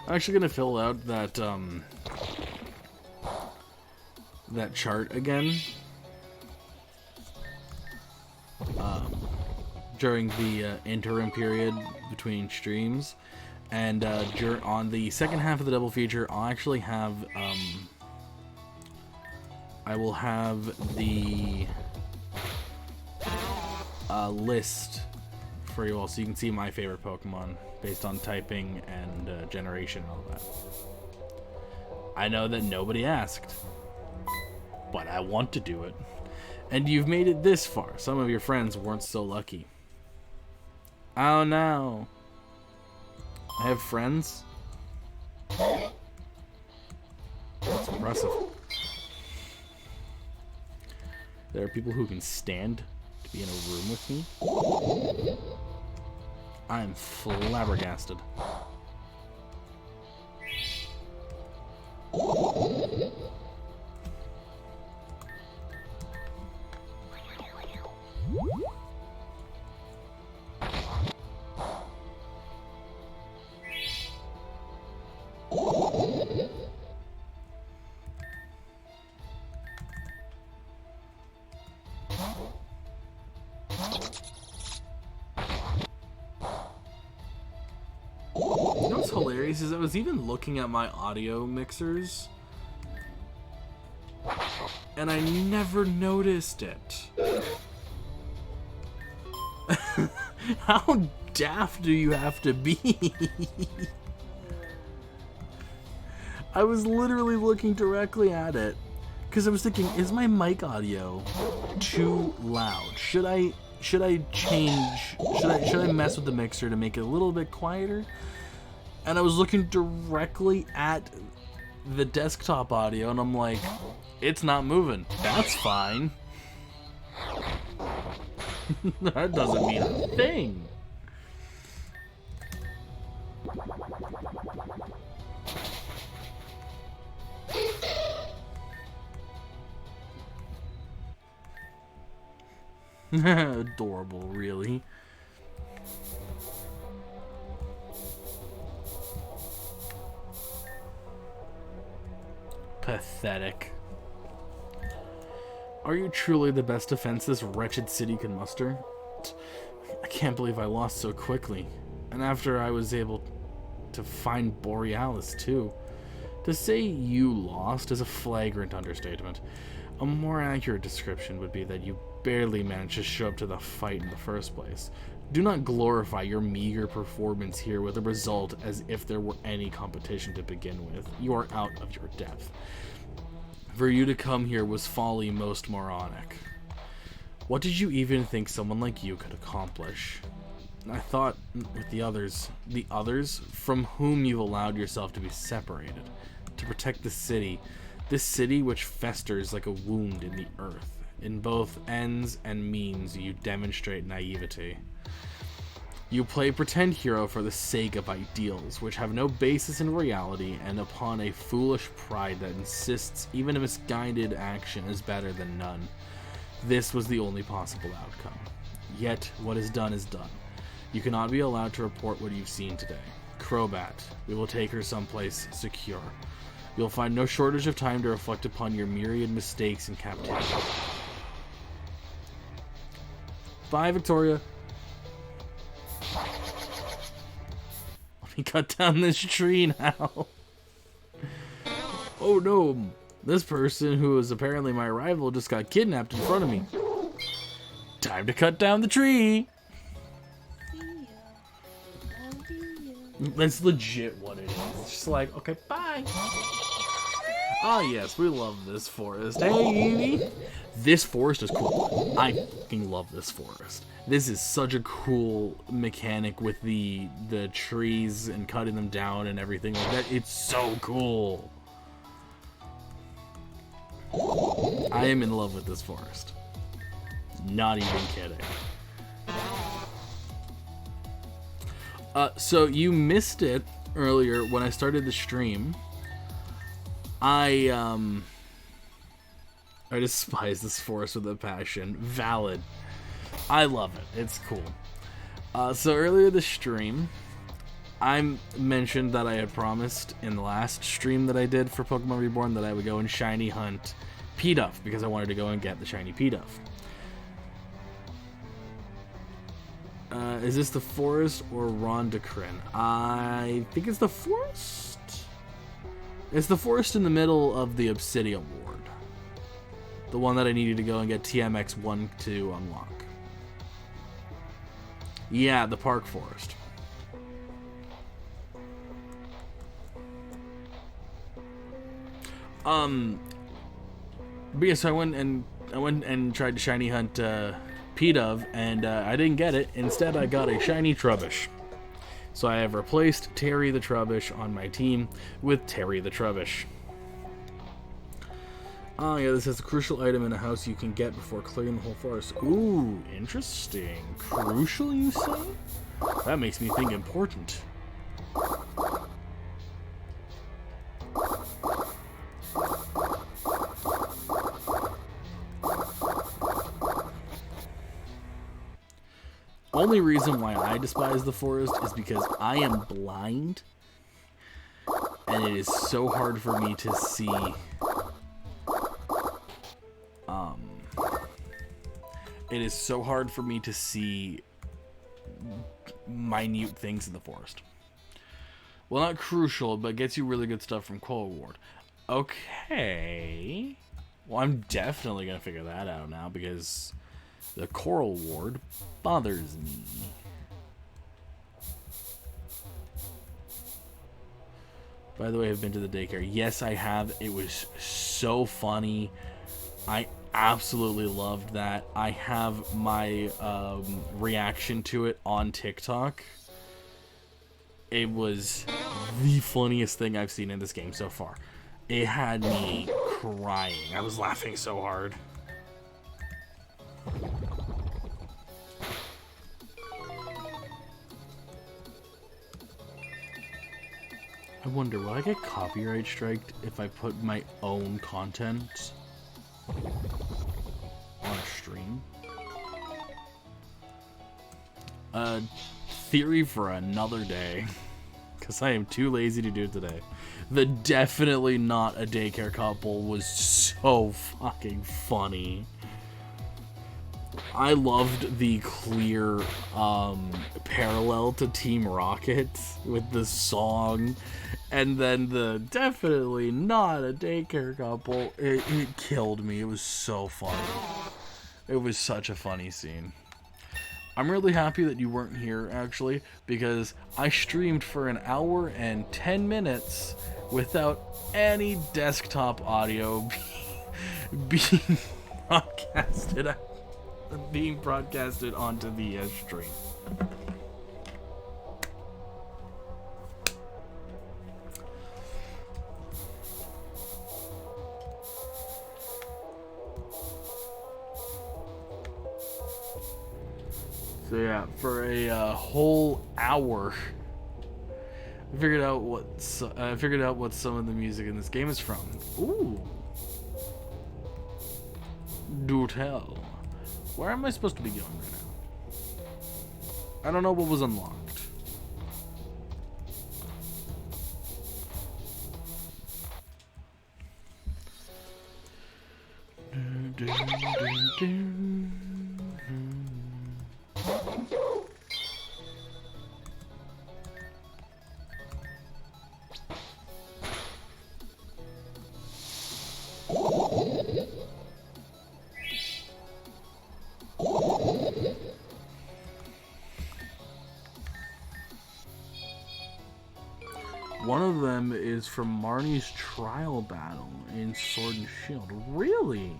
I'm actually gonna fill out that that chart again during the interim period between streams, and on the second half of the double feature, I'll actually have I will have the list for you all, so you can see my favorite Pokemon based on typing and generation and all that. I know that nobody asked, but I want to do it. And you've made it this far. Some of your friends weren't so lucky. Oh no. I have friends? That's impressive. There are people who can stand to be in a room with me. I'm flabbergasted. Hilarious is I was even looking at my audio mixers and I never noticed it. How daft do you have to be? I was literally looking directly at it because I was thinking, is my mic audio too loud? Should I change? Should I mess with the mixer to make it a little bit quieter? And I was looking directly at the desktop audio, and I'm like, it's not moving. That's fine. That doesn't mean a thing. Adorable, really. Pathetic. Are you truly the best defense this wretched city can muster? I can't believe I lost so quickly. And after I was able to find Borealis, too. To say you lost is a flagrant understatement. A more accurate description would be that you barely managed to show up to the fight in the first place. Do not glorify your meager performance here with a result as if there were any competition to begin with. You are out of your depth. For you to come here was folly most moronic. What did you even think someone like you could accomplish? I thought with the others from whom you've allowed yourself to be separated, to protect the city, this city which festers like a wound in the earth. In both ends and means you demonstrate naivety. You play pretend hero for the sake of ideals, which have no basis in reality, and upon a foolish pride that insists even a misguided action is better than none. This was the only possible outcome. Yet, what is done is done. You cannot be allowed to report what you've seen today. Crobat, we will take her someplace secure. You'll find no shortage of time to reflect upon your myriad mistakes in captivity. Bye, Victoria. Let me cut down this tree now. Oh no, this person who is apparently my rival just got kidnapped in front of me. Time to cut down the tree. That's legit what it is. It's just like, okay, bye. Ah, yes, we love this forest. Hey, this forest is cool. I fucking love this forest. This is such a cool mechanic with the trees and cutting them down and everything like that. It's so cool. I am in love with this forest. Not even kidding. So you missed it earlier when I started the stream. I despise this forest with a passion. Valid. I love it. It's cool. So earlier this stream, I mentioned that I had promised in the last stream that I did for Pokemon Reborn that I would go and shiny hunt Pidove because I wanted to go and get the shiny Pidove. Is this the forest or Rondacrin? I think it's the forest. It's the forest in the middle of the Obsidia Ward. The one that I needed to go and get TMX1 to unlock. Yeah, the Park Forest. But yeah, so I went and tried to shiny hunt Pidove, and I didn't get it. Instead, I got a shiny Trubbish. So I have replaced Terry the Trubbish on my team with Terry the Trubbish. Oh yeah, this is a crucial item in a house you can get before clearing the whole forest. Ooh, interesting. Crucial, you say? That makes me think important. Only reason why I despise the forest is because I am blind, and it is so hard for me to see. It is so hard for me to see minute things in the forest. Well, not crucial, but gets you really good stuff from Quell Ward. Okay. Well, I'm definitely gonna figure that out now because the Coral Ward bothers me. By the way, I've been to the daycare. Yes, I have. It was so funny. I absolutely loved that. I have my reaction to it on TikTok. It was the funniest thing I've seen in this game so far. It had me crying. I was laughing so hard. I wonder, will I get copyright striked if I put my own content on a stream? Theory for another day, because I am too lazy to do it today. The definitely not a daycare couple was so fucking funny. I loved the clear parallel to Team Rocket with the song, and then the definitely not a daycare couple. It killed me. It was so funny. It was such a funny scene. I'm really happy that you weren't here, actually, because I streamed for an hour and 10 minutes without any desktop audio being broadcasted onto the stream. So yeah, for a whole hour, I figured out what some of the music in this game is from. Ooh, do tell. Where am I supposed to be going right now? I don't know what was unlocked. One of them is from Marnie's trial battle in Sword and Shield. Really?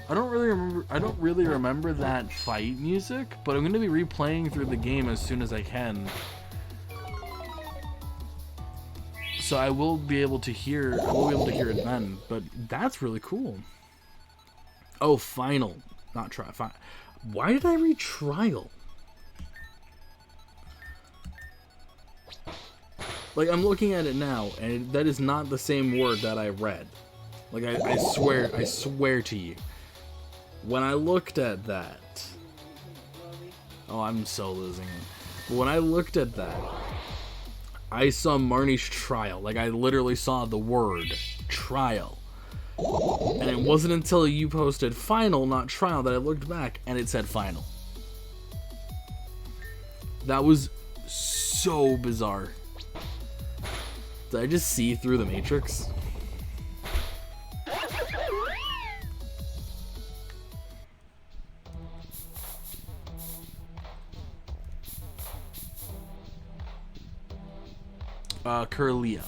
I don't really remember that fight music, but I'm going to be replaying through the game as soon as I can. So I will be able to hear it then, but that's really cool. Oh, final, not try. Why did I read trial? Like, I'm looking at it now, and that is not the same word that I read. Like, I swear to you. When I looked at that... Oh, I'm so losing it. But when I looked at that, I saw Marnie's trial. Like, I literally saw the word trial. And it wasn't until you posted final, not trial, that I looked back, and it said final. That was so bizarre. Did I just see through the Matrix? Curlia.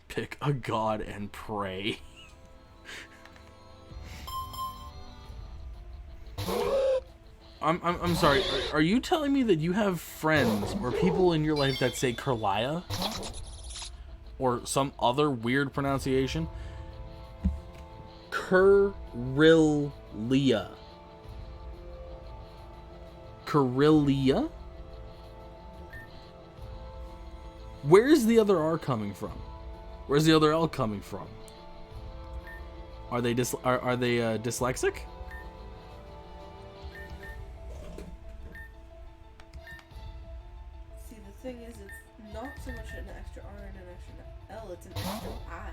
Pick a god and pray. I'm sorry. Are you telling me that you have friends or people in your life that say Curlia? Or some other weird pronunciation? Curlia. Curlia? Where's the other R coming from? Where's the other L coming from? Are they dyslexic? See, the thing is, it's not so much an extra R and an extra L, it's an extra I.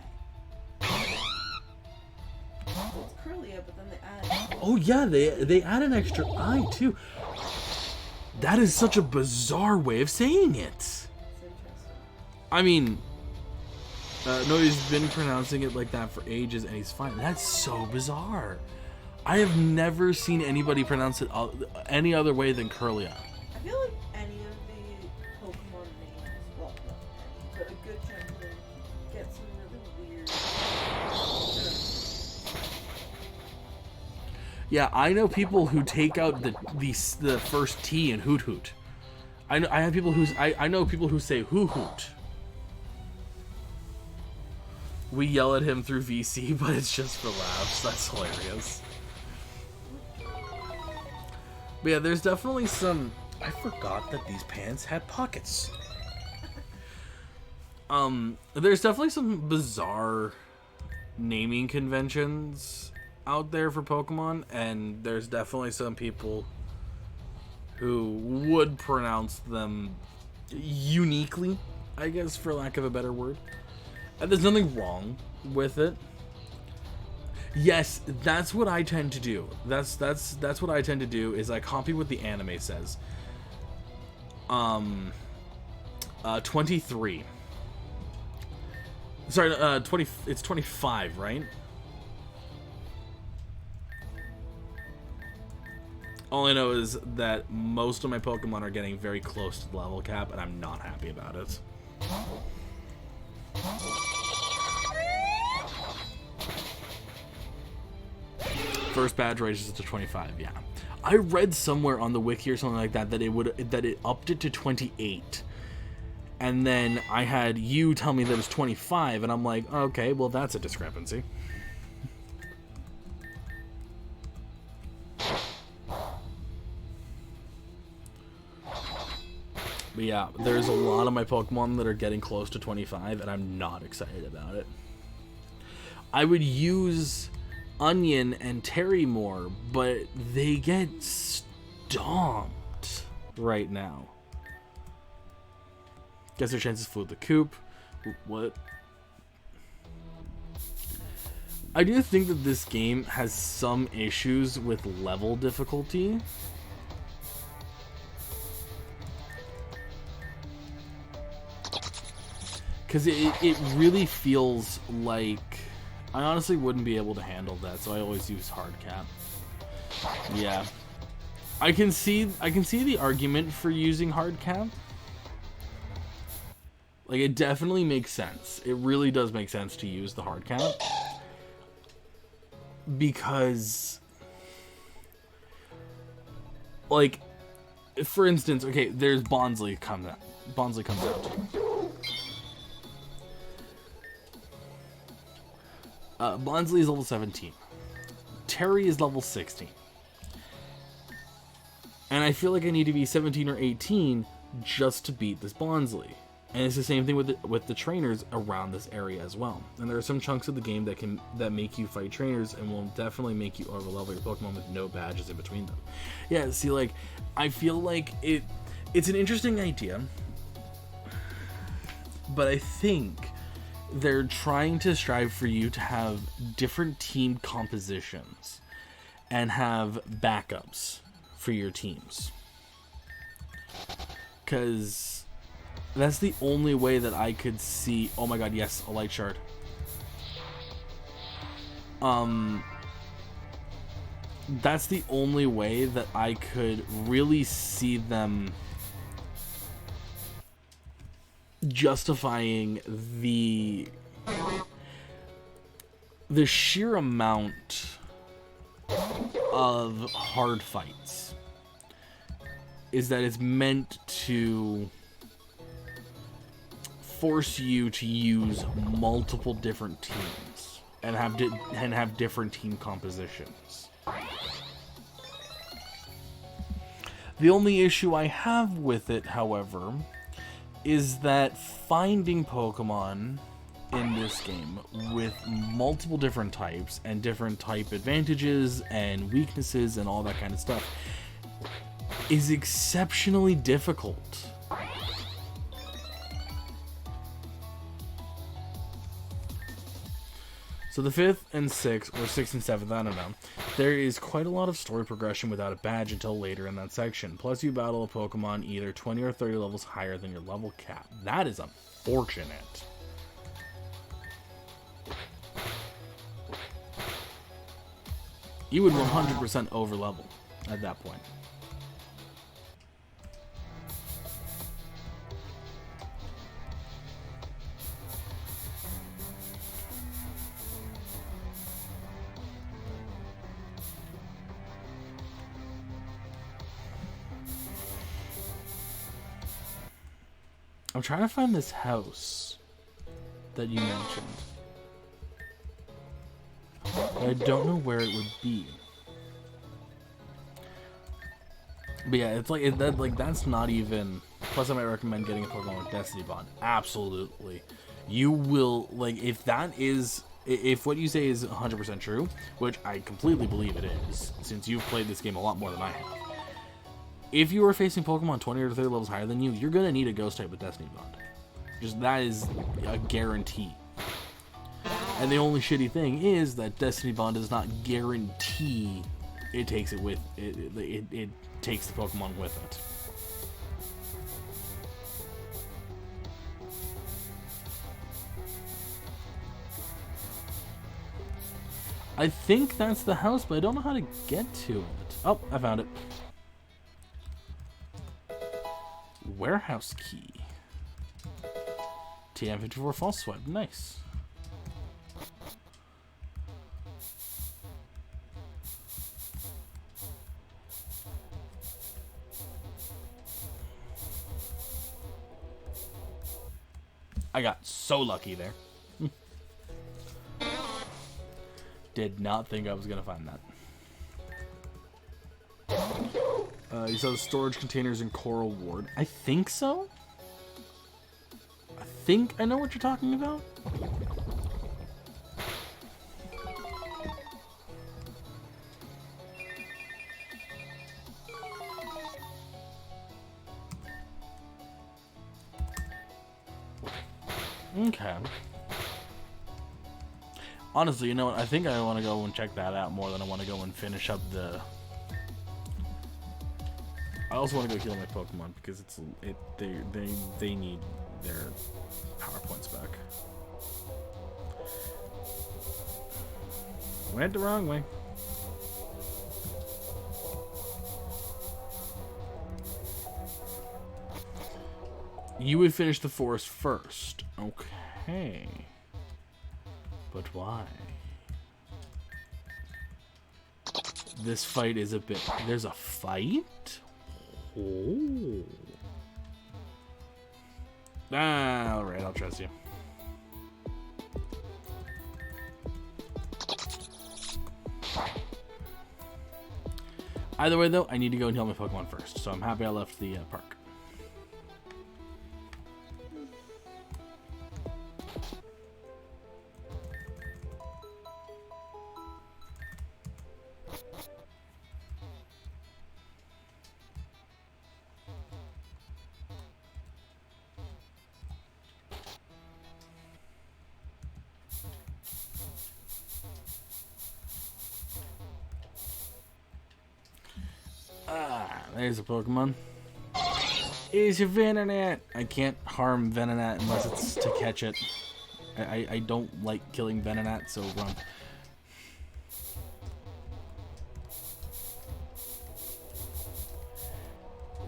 So it's Curlia, but then they add... Oh yeah, they add an extra I too. That is such a bizarre way of saying it. It's interesting. I mean, no, he's been pronouncing it like that for ages, and he's fine. That's so bizarre. I have never seen anybody pronounce it any other way than Curlia. I feel like any of the Pokemon names, well, not any, but a good chunk of them get some really weird... Yeah, I know people who take out the first T in Hoot Hoot. I know people who say Hoo Hoot. We yell at him through VC, but it's just for laughs. That's hilarious. But yeah, there's definitely some... I forgot that these pants had pockets. There's definitely some bizarre naming conventions out there for Pokemon, and there's definitely some people who would pronounce them uniquely, I guess, for lack of a better word. And there's nothing wrong with it. Yes, that's what I tend to do. That's what I tend to do, is I copy what the anime says. 23. Sorry, 20. It's 25, right? All I know is that most of my Pokemon are getting very close to the level cap, and I'm not happy about it. First badge raises it to 25, yeah. I read somewhere on the wiki or something like that that it upped it to 28. And then I had you tell me that it was 25, and I'm like, okay, well that's a discrepancy. But yeah, there's a lot of my Pokemon that are getting close to 25, and I'm not excited about it. I would use Onion and Terry more, but they get stomped right now. Guess their chances flew the coop. What? I do think that this game has some issues with level difficulty. Because it really feels like... I honestly wouldn't be able to handle that, so I always use hard cap. Yeah. I can see the argument for using hard cap. Like, it definitely makes sense. It really does make sense to use the hard cap. Because, like, for instance, okay, there's Bonsly comes out. Bonsly comes out. Bonsly is level 17. Terry is level 16. And I feel like I need to be 17 or 18 just to beat this Bonsly. And it's the same thing with the trainers around this area as well. And there are some chunks of the game that make you fight trainers and will definitely make you overlevel your Pokemon with no badges in between them. Yeah, see, like, I feel like it's an interesting idea, but I think they're trying to strive for you to have different team compositions and have backups for your teams. Because that's the only way that I could see... Oh my god, yes, a light shard. That's the only way that I could really see them justifying the sheer amount of hard fights. Is that it's meant to force you to use multiple different teams and have different team compositions. The only issue I have with it, however, is that finding Pokemon in this game with multiple different types and different type advantages and weaknesses and all that kind of stuff is exceptionally difficult. So the 5th and 6th, or 6th and 7th, I don't know, there is quite a lot of story progression without a badge until later in that section. Plus you battle a Pokemon either 20 or 30 levels higher than your level cap. That is unfortunate. You would 100% over level at that point. I'm trying to find this house that you mentioned. But I don't know where it would be. But yeah, it's like that's not even. Plus, I might recommend getting a Pokemon with Destiny Bond. Absolutely, you will like if that is if what you say is 100% true, which I completely believe it is, since you've played this game a lot more than I have. If you are facing Pokemon 20 or 30 levels higher than you, you're going to need a Ghost type with Destiny Bond. Just that is a guarantee. And the only shitty thing is that Destiny Bond does not guarantee it takes it with it takes the Pokemon with it. I think that's the house, but I don't know how to get to it. Oh, I found it. Warehouse key. TM54 false swipe. Nice. I got so lucky there. Did not think I was gonna find that. You saw the storage containers in Coral Ward. I think so. I think I know what you're talking about. Okay. Honestly, you know what? I think I want to go and check that out more than I want to go and finish up the... I also want to go heal my Pokemon because they need their power points back. Went the wrong way. You would finish the forest first. Okay. But why? This fight is a bit... There's a fight? Oh. Ah, alright, I'll trust you. Either way, though, I need to go and heal my Pokemon first, so I'm happy I left the park. There's a Pokemon. Is your Venonat? I can't harm Venonat unless it's to catch it. I don't like killing Venonat, so run.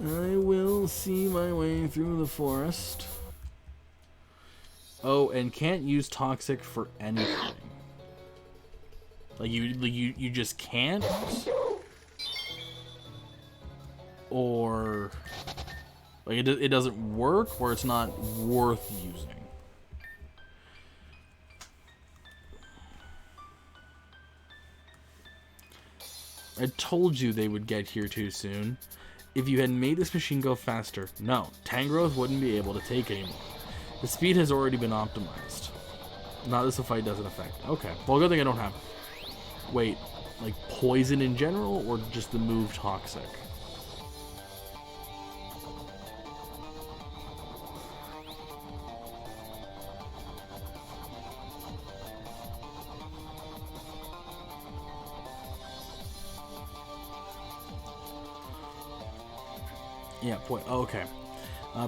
I will see my way through the forest. Oh, and can't use toxic for anything. Like you just can't? Or like it doesn't work, or it's not worth using. I told you they would get here too soon. If you had made this machine go faster, no, Tangrowth wouldn't be able to take anymore. The speed has already been optimized. Not this the fight doesn't affect. Okay, well, good thing I don't have. Wait, like poison in general, or just the move toxic? Yeah, okay.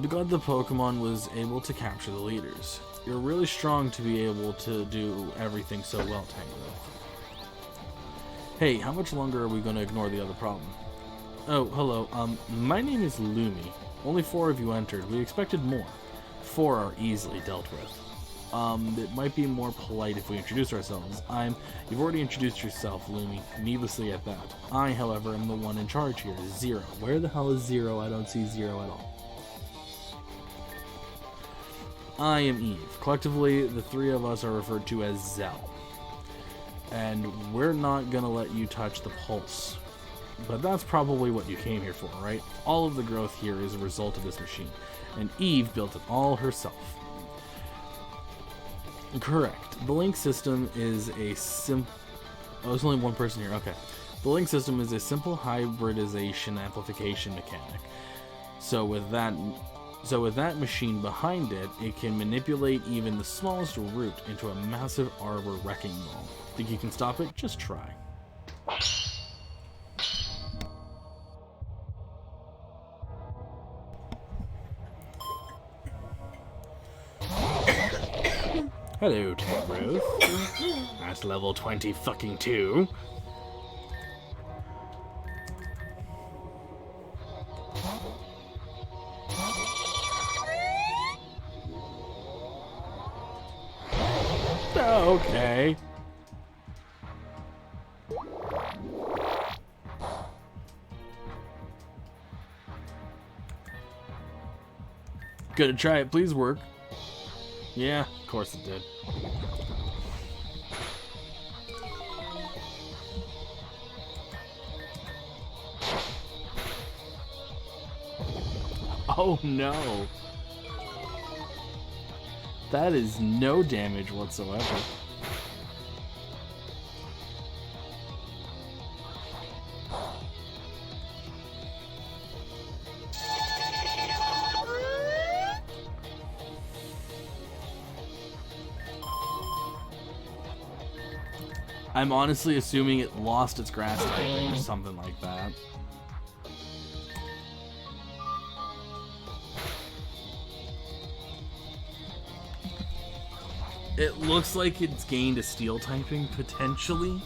Because the Pokemon was able to capture the leaders. You're really strong to be able to do everything so well, Tangrowth. Hey, how much longer are we going to ignore the other problem? Oh, hello. My name is Lumi. Only 4 of you entered. We expected more. 4 are easily dealt with. It might be more polite if we introduce ourselves. You've already introduced yourself, Lumi, needlessly at that. I, however, am the one in charge here, Zero. Where the hell is Zero? I don't see Zero at all. I am Eve. Collectively, the 3 of us are referred to as Zell. And we're not gonna let you touch the pulse. But that's probably what you came here for, right? All of the growth here is a result of this machine. And Eve built it all herself. Correct. The link system is a Oh, there's only one person here. Okay. The link system is a simple hybridization amplification mechanic. So with that machine behind it, it can manipulate even the smallest root into a massive arbor wrecking ball. Think you can stop it? Just try. Hello, Tangrowth. That's level 20 fucking 2. Okay. Gonna try it, please work. Yeah, of course it did. Oh no. That is no damage whatsoever. I'm honestly assuming it lost its grass typing or something like that. It looks like it's gained a steel typing, potentially.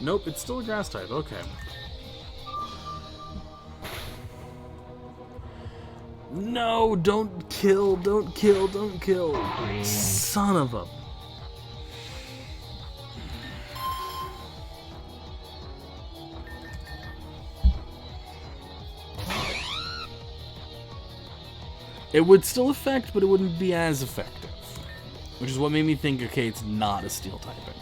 Nope, it's still a grass type, okay. No, don't kill, don't kill, don't kill. Son of a... It would still affect, but it wouldn't be as effective. Which is what made me think, okay, it's not a steel typing.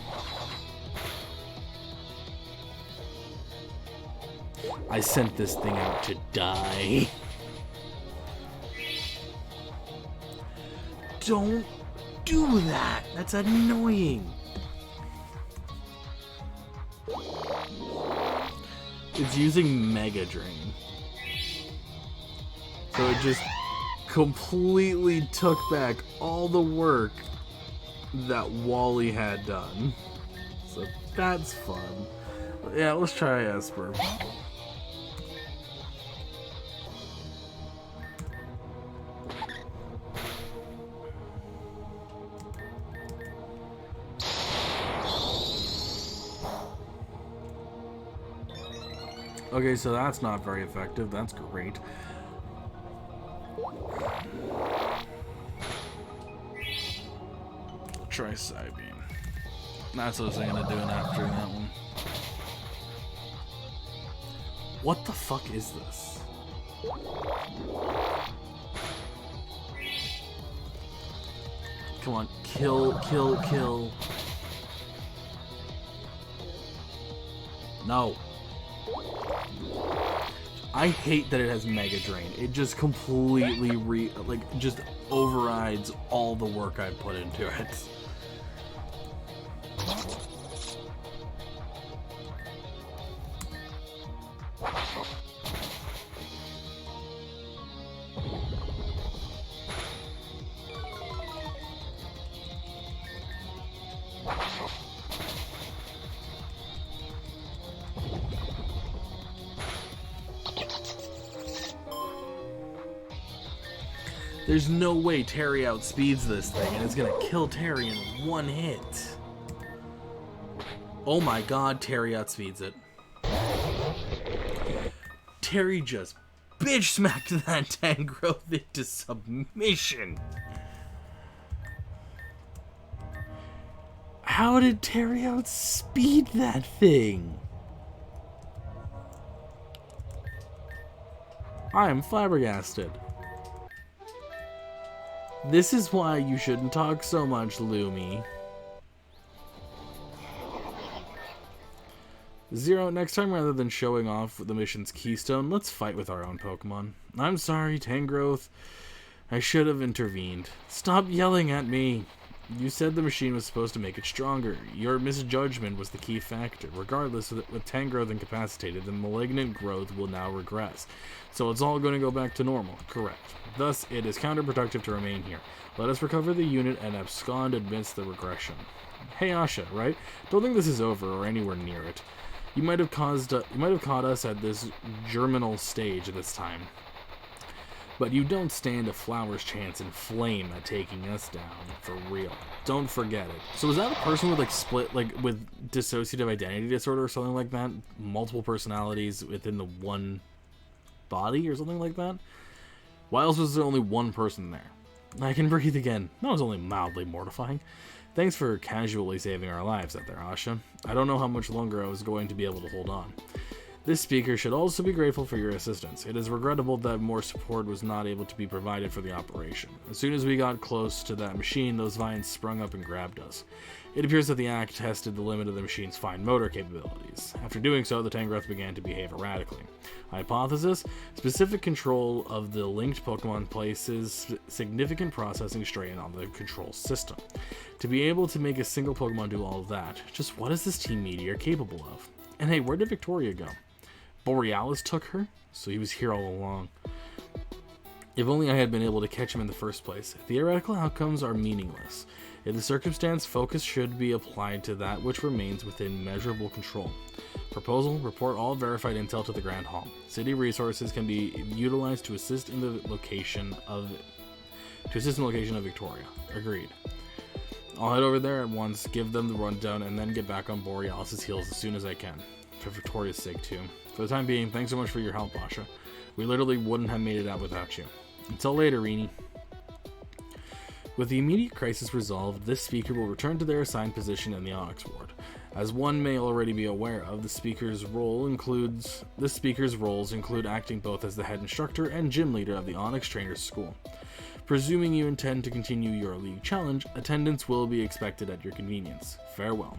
I sent this thing out to die. Don't do that! That's annoying! It's using Mega Drain. So it just completely took back all the work that Wally had done. So that's fun. Yeah, let's try Esper. Okay, so that's not very effective. That's great. Try Psybeam. That's what I was thinking of doing after that one. What the fuck is this? Come on, kill, kill, kill. No. I hate that it has Mega Drain. It just completely just overrides all the work I put into it. There's no way Terry outspeeds this thing, and it's gonna kill Terry in one hit. Oh my god, Terry outspeeds it. Terry just bitch smacked that Tangrowth into submission. How did Terry outspeed that thing? I am flabbergasted. This is why you shouldn't talk so much, Lumi. Zero, next time rather than showing off the mission's keystone, let's fight with our own Pokemon. I'm sorry, Tangrowth. I should have intervened. Stop yelling at me. You said the machine was supposed to make it stronger. Your misjudgment was the key factor. Regardless, with Tangrowth incapacitated, the malignant growth will now regress. So it's all going to go back to normal. Correct. Thus, it is counterproductive to remain here. Let us recover the unit and abscond amidst the regression. Hey Asha, right? Don't think this is over or anywhere near it. You might have caught us at this germinal stage this time. But you don't stand a flower's chance in flame at taking us down, for real. Don't forget it. So is that a person with with dissociative identity disorder or something like that? Multiple personalities within the one body or something like that? Why else was there only one person there? I can breathe again. That was only mildly mortifying. Thanks for casually saving our lives out there, Asha. I don't know how much longer I was going to be able to hold on. This speaker should also be grateful for your assistance. It is regrettable that more support was not able to be provided for the operation. As soon as we got close to that machine, those vines sprung up and grabbed us. It appears that the act tested the limit of the machine's fine motor capabilities. After doing so, the Tangrowth began to behave erratically. Hypothesis: specific control of the linked Pokemon places significant processing strain on the control system. To be able to make a single Pokemon do all of that, just what is this Team Meteor capable of? And hey, where did Victoria go? Borealis took her, so he was here all along. If only I had been able to catch him in the first place. Theoretical outcomes are meaningless. In the circumstance, focus should be applied to that which remains within measurable control. Proposal: report all verified intel to the Grand Hall. City resources can be utilized to assist in the location of Victoria. Agreed. I'll head over there at once, give them the rundown, and then get back on Borealis' heels as soon as I can. For Victoria's sake, too. For the time being, thanks so much for your help, Asha. We literally wouldn't have made it out without you. Until later, Rini. With the immediate crisis resolved, this speaker will return to their assigned position in the Onyx Ward. As one may already be aware of, this speaker's roles include acting both as the head instructor and gym leader of the Onyx Trainers School. Presuming you intend to continue your league challenge, attendance will be expected at your convenience. Farewell.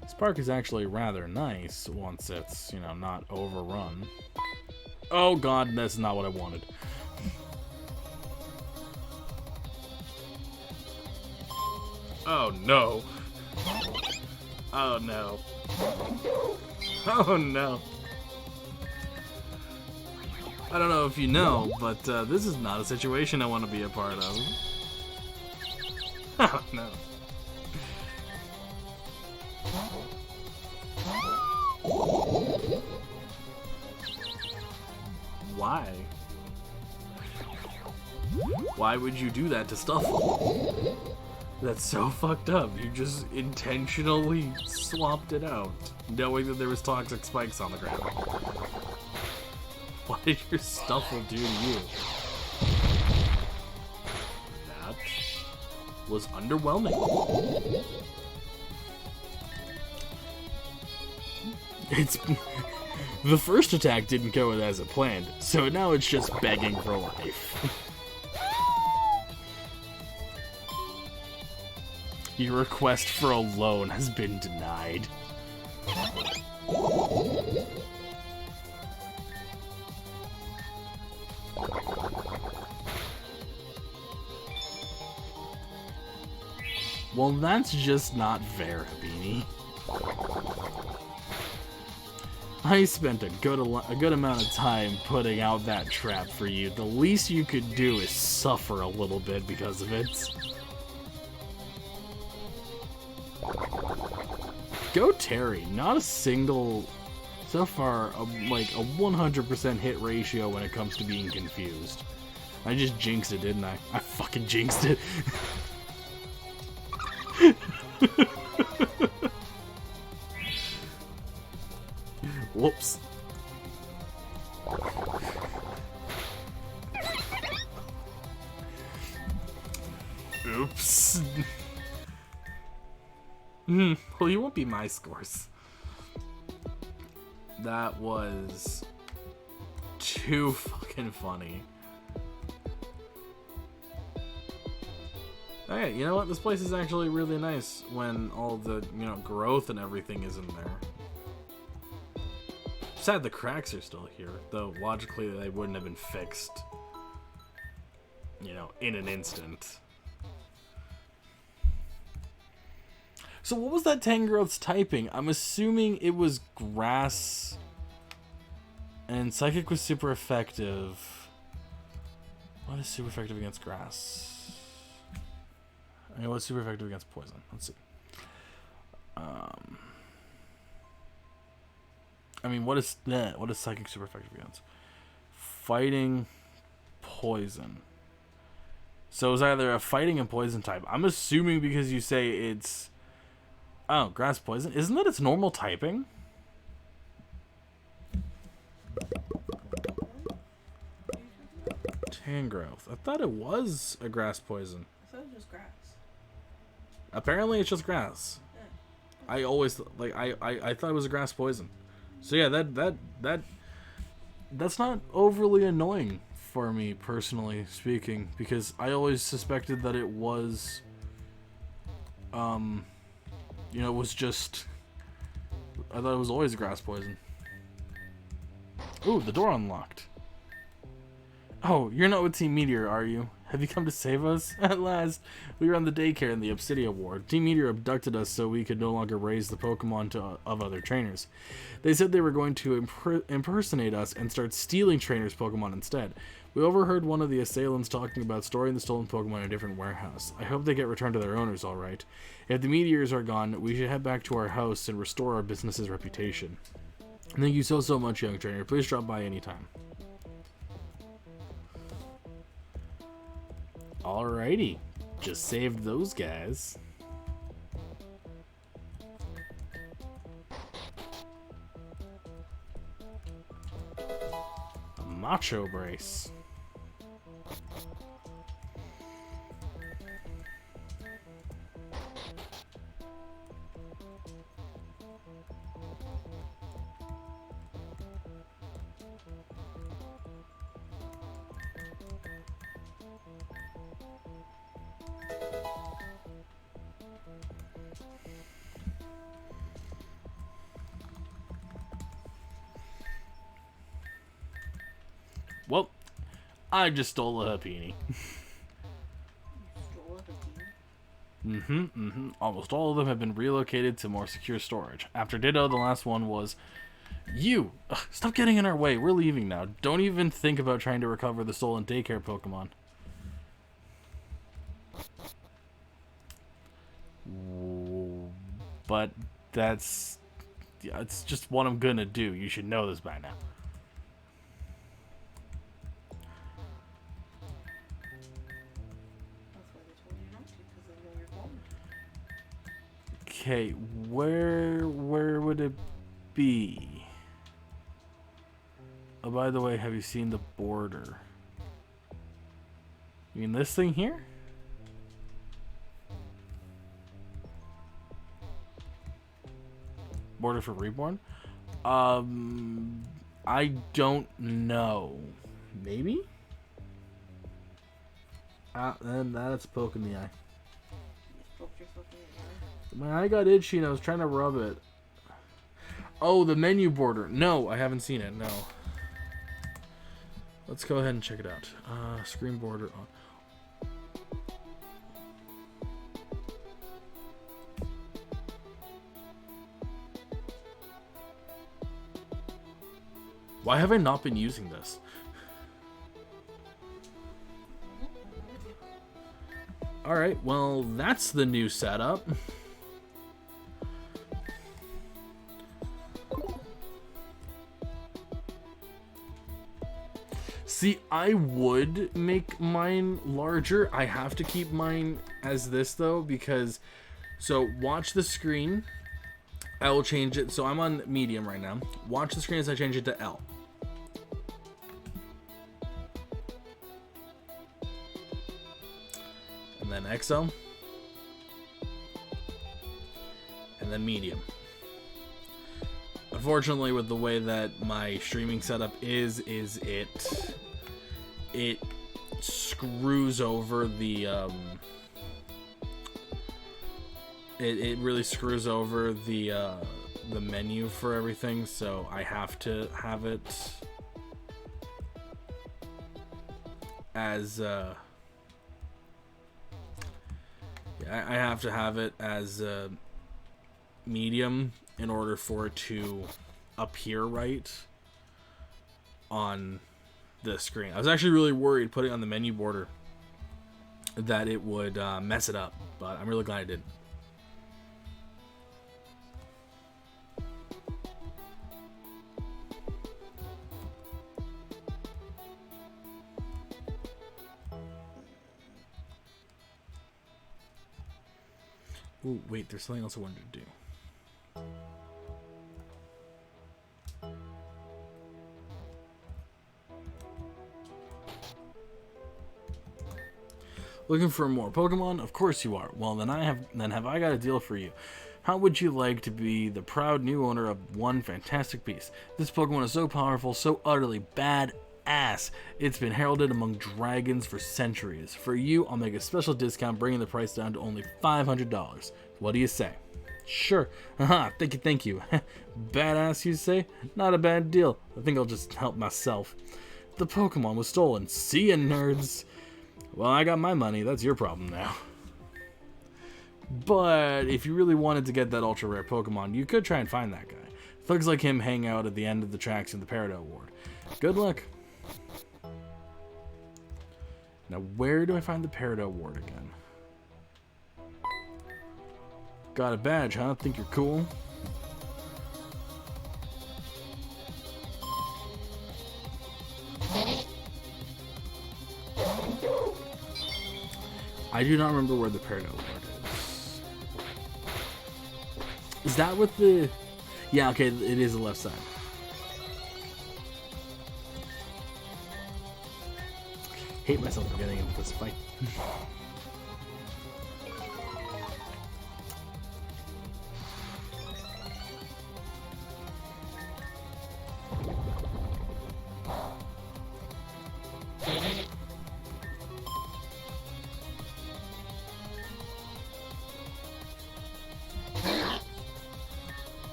This park is actually rather nice once it's, not overrun. Oh god, that's not what I wanted. Oh no. Oh no. Oh no. I don't know if you know, but this is not a situation I want to be a part of. Oh no. Why? Why would you do that to stuff? That's so fucked up. You just intentionally swapped it out, knowing that there was toxic spikes on the ground. What did your Stuffle do to you? That was underwhelming. The first attack didn't go as it planned, so now it's just begging for life. Your request for a loan has been denied. Well, that's just not fair, Beanie. I spent a good amount of time putting out that trap for you. The least you could do is suffer a little bit because of it. Go Terry. Not a single... So far, like a 100% hit ratio when it comes to being confused. I just jinxed it, didn't I? I fucking jinxed it. Whoops. Oops. Well, you won't be my scores. That was too fucking funny. Hey, you know what? This place is actually really nice when all the, growth and everything is in there. Sad the cracks are still here, though logically they wouldn't have been fixed, in an instant. So what was that Tangrowth's typing? I'm assuming it was grass, and Psychic was super effective. What is super effective against grass? What's super effective against poison? Let's see. What is Psychic super effective against? Fighting, poison. So it's either a fighting and poison type. I'm assuming because you say it's... Oh, grass poison. Isn't that its normal typing? Tangrowth. I thought it was a grass poison. I thought it was just grass. Apparently it's just grass. I always like I thought it was a grass poison. So yeah, that's not overly annoying for me personally speaking, because I always suspected that it was you know, it was just, I thought it was always grass poison. Ooh, the door unlocked. Oh, you're not with Team Meteor, are you? Have you come to save us? At last, we were on the daycare in the Obsidia Ward. Team Meteor abducted us so we could no longer raise the Pokemon of other trainers. They said they were going to impersonate us and start stealing trainers' Pokemon instead. We overheard one of the assailants talking about storing the stolen Pokemon in a different warehouse. I hope they get returned to their owners, alright. If the Meteors are gone, we should head back to our house and restore our business's reputation. Thank you so much, young trainer. Please drop by anytime. Alrighty. Just saved those guys. A Macho Brace. Well, I just stole a Happini. Almost all of them have been relocated to more secure storage. After Ditto, the last one was you. Ugh, stop getting in our way. We're leaving now. Don't even think about trying to recover the stolen daycare Pokemon. But that's... yeah, it's just what I'm gonna do. You should know this by now. Okay, where would it be? Oh, by the way, have you seen the border? You mean this thing here? Border for Reborn? I don't know. Maybe? And that's a poke in the eye. My eye got itchy and I was trying to rub it. Oh, the menu border. No, I haven't seen it. No. Let's go ahead and check it out. Screen border on. Why have I not been using this? Alright, well, that's the new setup. See, I would make mine larger. I have to keep mine as this, though, because... So, watch the screen. I will change it. So, I'm on medium right now. Watch the screen as I change it to L. And then XL. And then medium. Unfortunately, with the way that my streaming setup is it screws over the it really screws over the menu for everything, so I have to have it as I have to have it as medium in order for it to appear right on the screen. I was actually really worried putting on the menu border that it would mess it up, but I'm really glad I didn't. Ooh, wait, there's something else I wanted to do. Looking for more Pokemon? Of course you are. Well, then have I got a deal for you. How would you like to be the proud new owner of one fantastic beast? This Pokemon is so powerful, so utterly badass. It's been heralded among dragons for centuries. For you, I'll make a special discount, bringing the price down to only $500. What do you say? Sure. Haha, thank you. Badass, you say? Not a bad deal. I think I'll just help myself. The Pokemon was stolen. See ya, nerds. Well, I got my money. That's your problem now. But if you really wanted to get that ultra rare Pokemon, you could try and find that guy. Thugs like him hang out at the end of the tracks in the Peridot Ward. Good luck. Now, where do I find the Peridot Ward again? Got a badge, huh? Think you're cool? I do not remember where the Peridot Ward is. Is that with the... Yeah, okay, it is the left side. Hate myself for getting into this fight.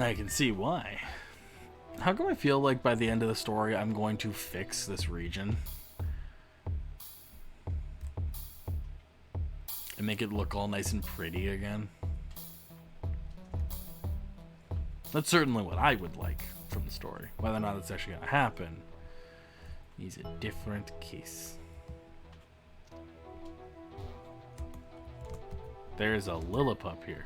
I can see why. How come I feel like by the end of the story I'm going to fix this region and make it look all nice and pretty again? That's certainly what I would like from the story. Whether or not it's actually going to happen is a different case. There's a Lillipup here.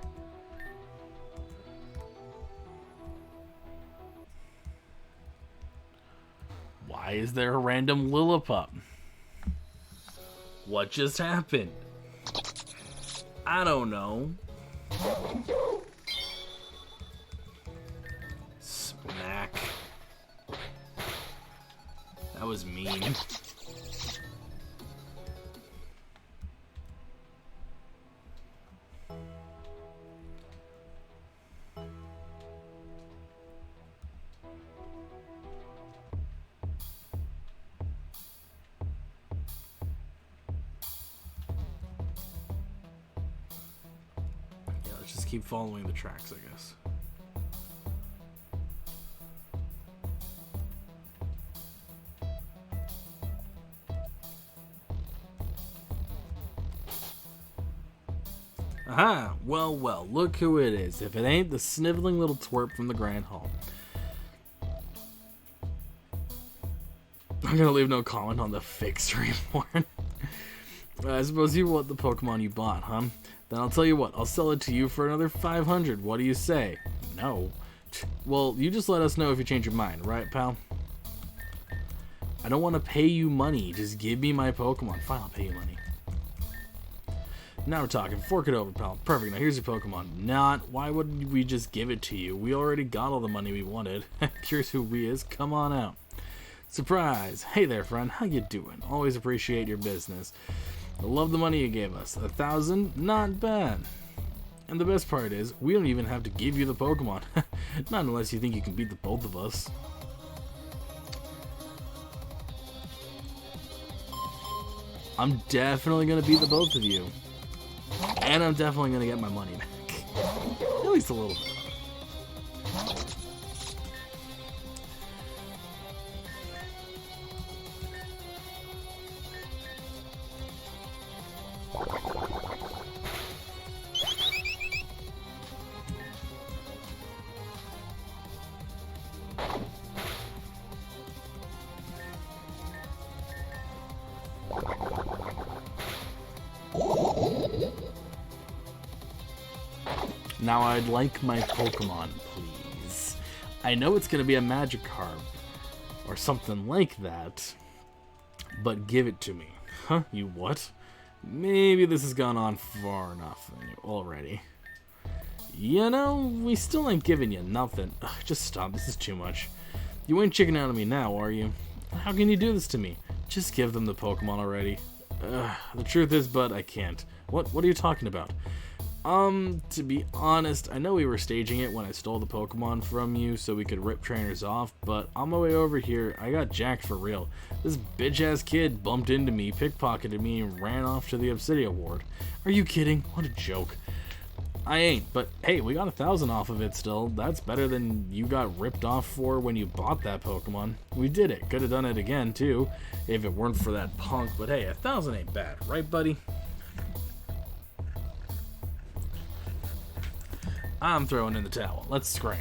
Why is there a random Lillipup? What just happened? I don't know. Smack. That was mean. Just keep following the tracks, I guess. Aha! Well, look who it is. If it ain't the sniveling little twerp from the Grand Hall. I'm gonna leave no comment on the fixed reborn. I suppose you want the Pokemon you bought, huh? Then I'll tell you what, I'll sell it to you for another 500. What do you say? No. Well, you just let us know if you change your mind, right, pal? I don't want to pay you money. Just give me my Pokemon. Fine, I'll pay you money. Now we're talking. Fork it over, pal. Perfect. Now here's your Pokemon. Not. Why wouldn't we just give it to you? We already got all the money we wanted. Curious who we is? Come on out. Surprise. Hey there, friend. How you doing? Always appreciate your business. I love the money you gave us. 1,000? Not bad. And the best part is, we don't even have to give you the Pokemon. Not unless you think you can beat the both of us. I'm definitely going to beat the both of you. And I'm definitely going to get my money back. At least a little bit. Now I'd like my Pokemon, please. I know it's going to be a Magikarp or something like that, but give it to me. Huh? You what? Maybe this has gone on far enough already. You know, we still ain't giving you nothing. Ugh, just stop, this is too much. You ain't chicking out on me now, are you? How can you do this to me? Just give them the Pokemon already. The truth is, bud, I can't. What are you talking about? To be honest, I know we were staging it when I stole the Pokemon from you so we could rip trainers off, but on my way over here, I got jacked for real. This bitch-ass kid bumped into me, pickpocketed me, and ran off to the Obsidia Ward. Are you kidding? What a joke. I ain't, but hey, we got 1,000 off of it still. That's better than you got ripped off for when you bought that Pokemon. We did it. Could have done it again, too, if it weren't for that punk, but hey, 1,000 ain't bad, right, buddy? I'm throwing in the towel. Let's scram.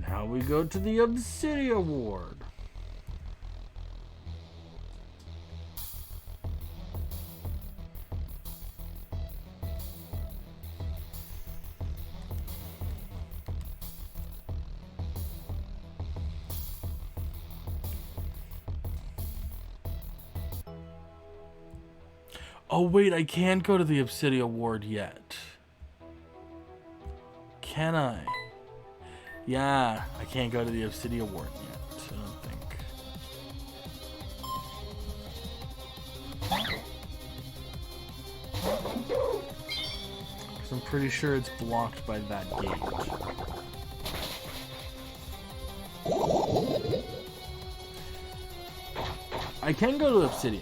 Now we go to the Obsidia Ward. Oh wait, I can't go to the Obsidia Ward yet. Can I? Yeah, I can't go to the Obsidia Ward yet, I don't think. Because I'm pretty sure it's blocked by that gate. I can go to Obsidia.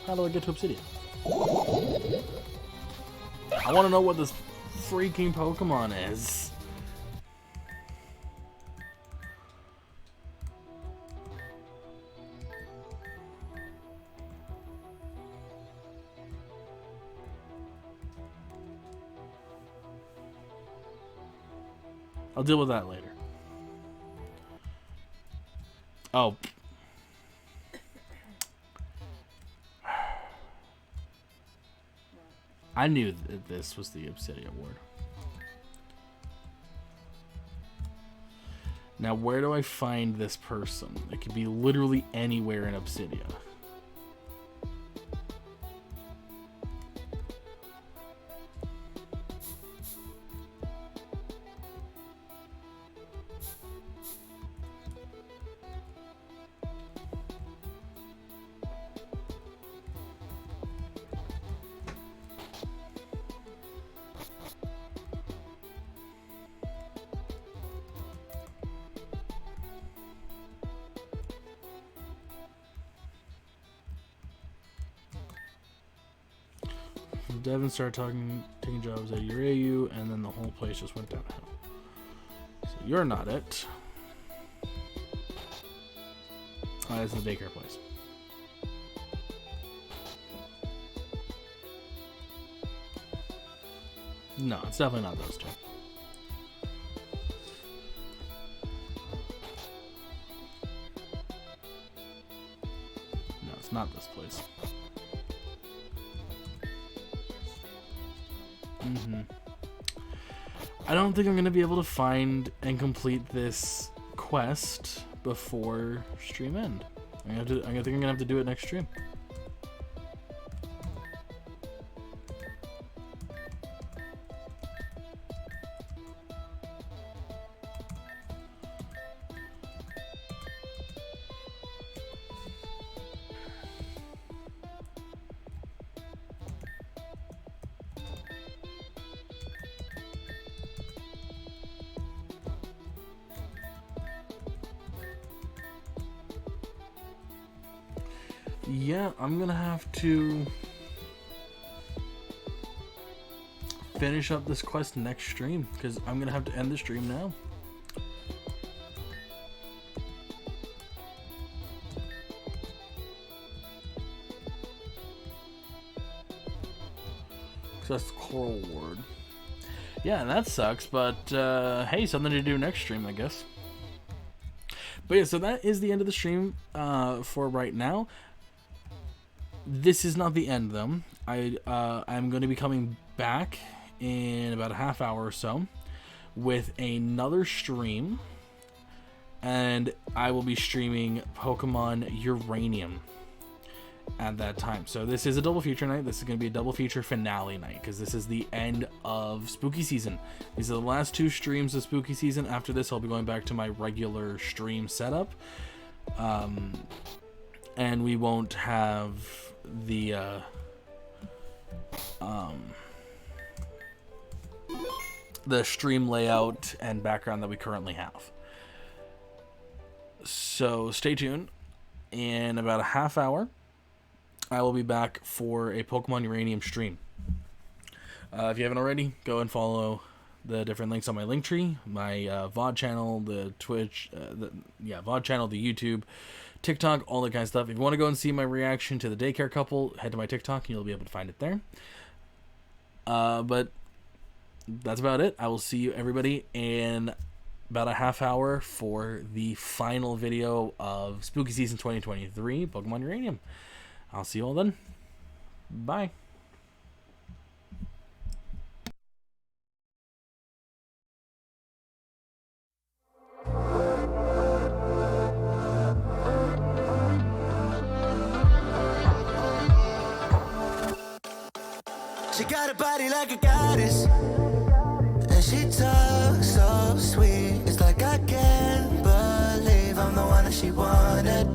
How do I get to Obsidia? I want to know what this freaking Pokemon is. I'll deal with that later. Oh. I knew that this was the Obsidia Ward. Now, where do I find this person? It could be literally anywhere in Obsidia. Devin started taking jobs at your AU, and then the whole place just went downhill. So you're not it. Oh, that's the daycare place. No, it's definitely not those two. No, it's not this place. I don't think I'm going to be able to find and complete this quest before stream end. I think I'm going to have to do it next stream. Yeah, I'm gonna have to finish up this quest next stream because I'm gonna have to end the stream now. So that's the Coral Ward. Yeah, that sucks, but hey, something to do next stream, I guess. But yeah, so that is the end of the stream for right now. This is not the end, though. I'm going to be coming back in about a half hour or so with another stream and I will be streaming Pokemon Uranium at that time. So this is a double feature night. This is going to be a double feature finale night because this is the end of spooky season. These are the last 2 streams of spooky season. After this, I'll be going back to my regular stream setup, and we won't have the stream layout and background that we currently have. So stay tuned. In about a half hour, I will be back for a Pokemon Uranium stream. If you haven't already, go and follow the different links on my Linktree, my VOD channel, the Twitch, VOD channel, the YouTube, TikTok, all that kind of stuff. If you want to go and see my reaction to the daycare couple, head to my TikTok and you'll be able to find it there. But that's about it. I will see you, everybody, in about a half hour for the final video of Spooky Season 2023, Pokemon Uranium. I'll see you all then. Bye. She got a body like a goddess, and she talks so sweet. It's like I can't believe I'm the one that she wanted.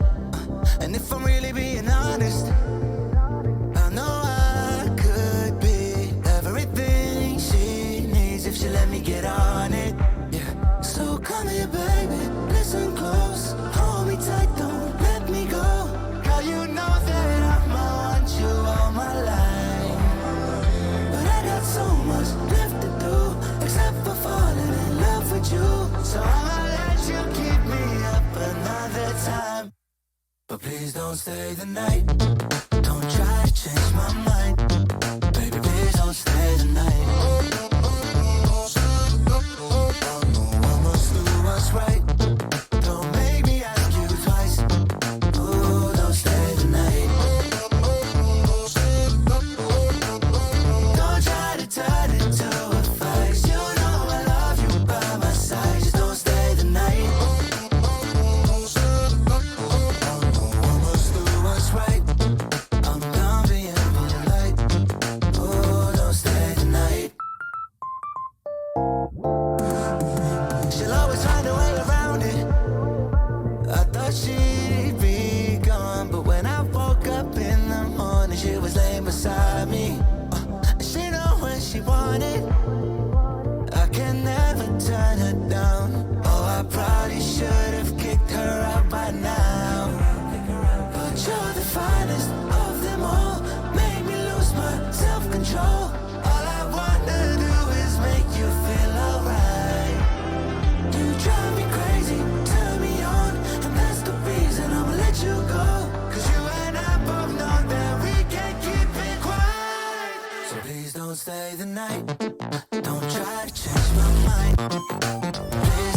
And if I'm really being honest, I know I could be everything she needs if she let me get on it. Yeah. So come here, baby, listen close, hold me tight, don't let me go. Girl, you know that I'ma want you all my life, but I got so much left to do, except for falling in love with you. So I'ma let you keep me up another time, but please don't stay the night. Don't try to change my mind, baby, please don't stay the night. I must do what's right. Don't make me ask you twice. Ooh, don't stay the night. Don't try to turn it to a fight. You know I love you by my side. Just don't stay the night. I must do what's right. I'm done being polite. Ooh, don't stay the night. She'll always find a way around it. I thought she'd be gone, but when I woke up in the morning, she was laying beside me. She know when she wanted. I can never turn her down. Oh, I probably should have kicked her out by now, but you're the finest of them all. Made me lose my self-control. All I wanna do is make you feel alright. You drive me crazy, turn me on, and that's the reason I'ma let you go. 'Cause you and I both know that we can't keep it quiet. So please don't stay the night. Don't try to change my mind. Please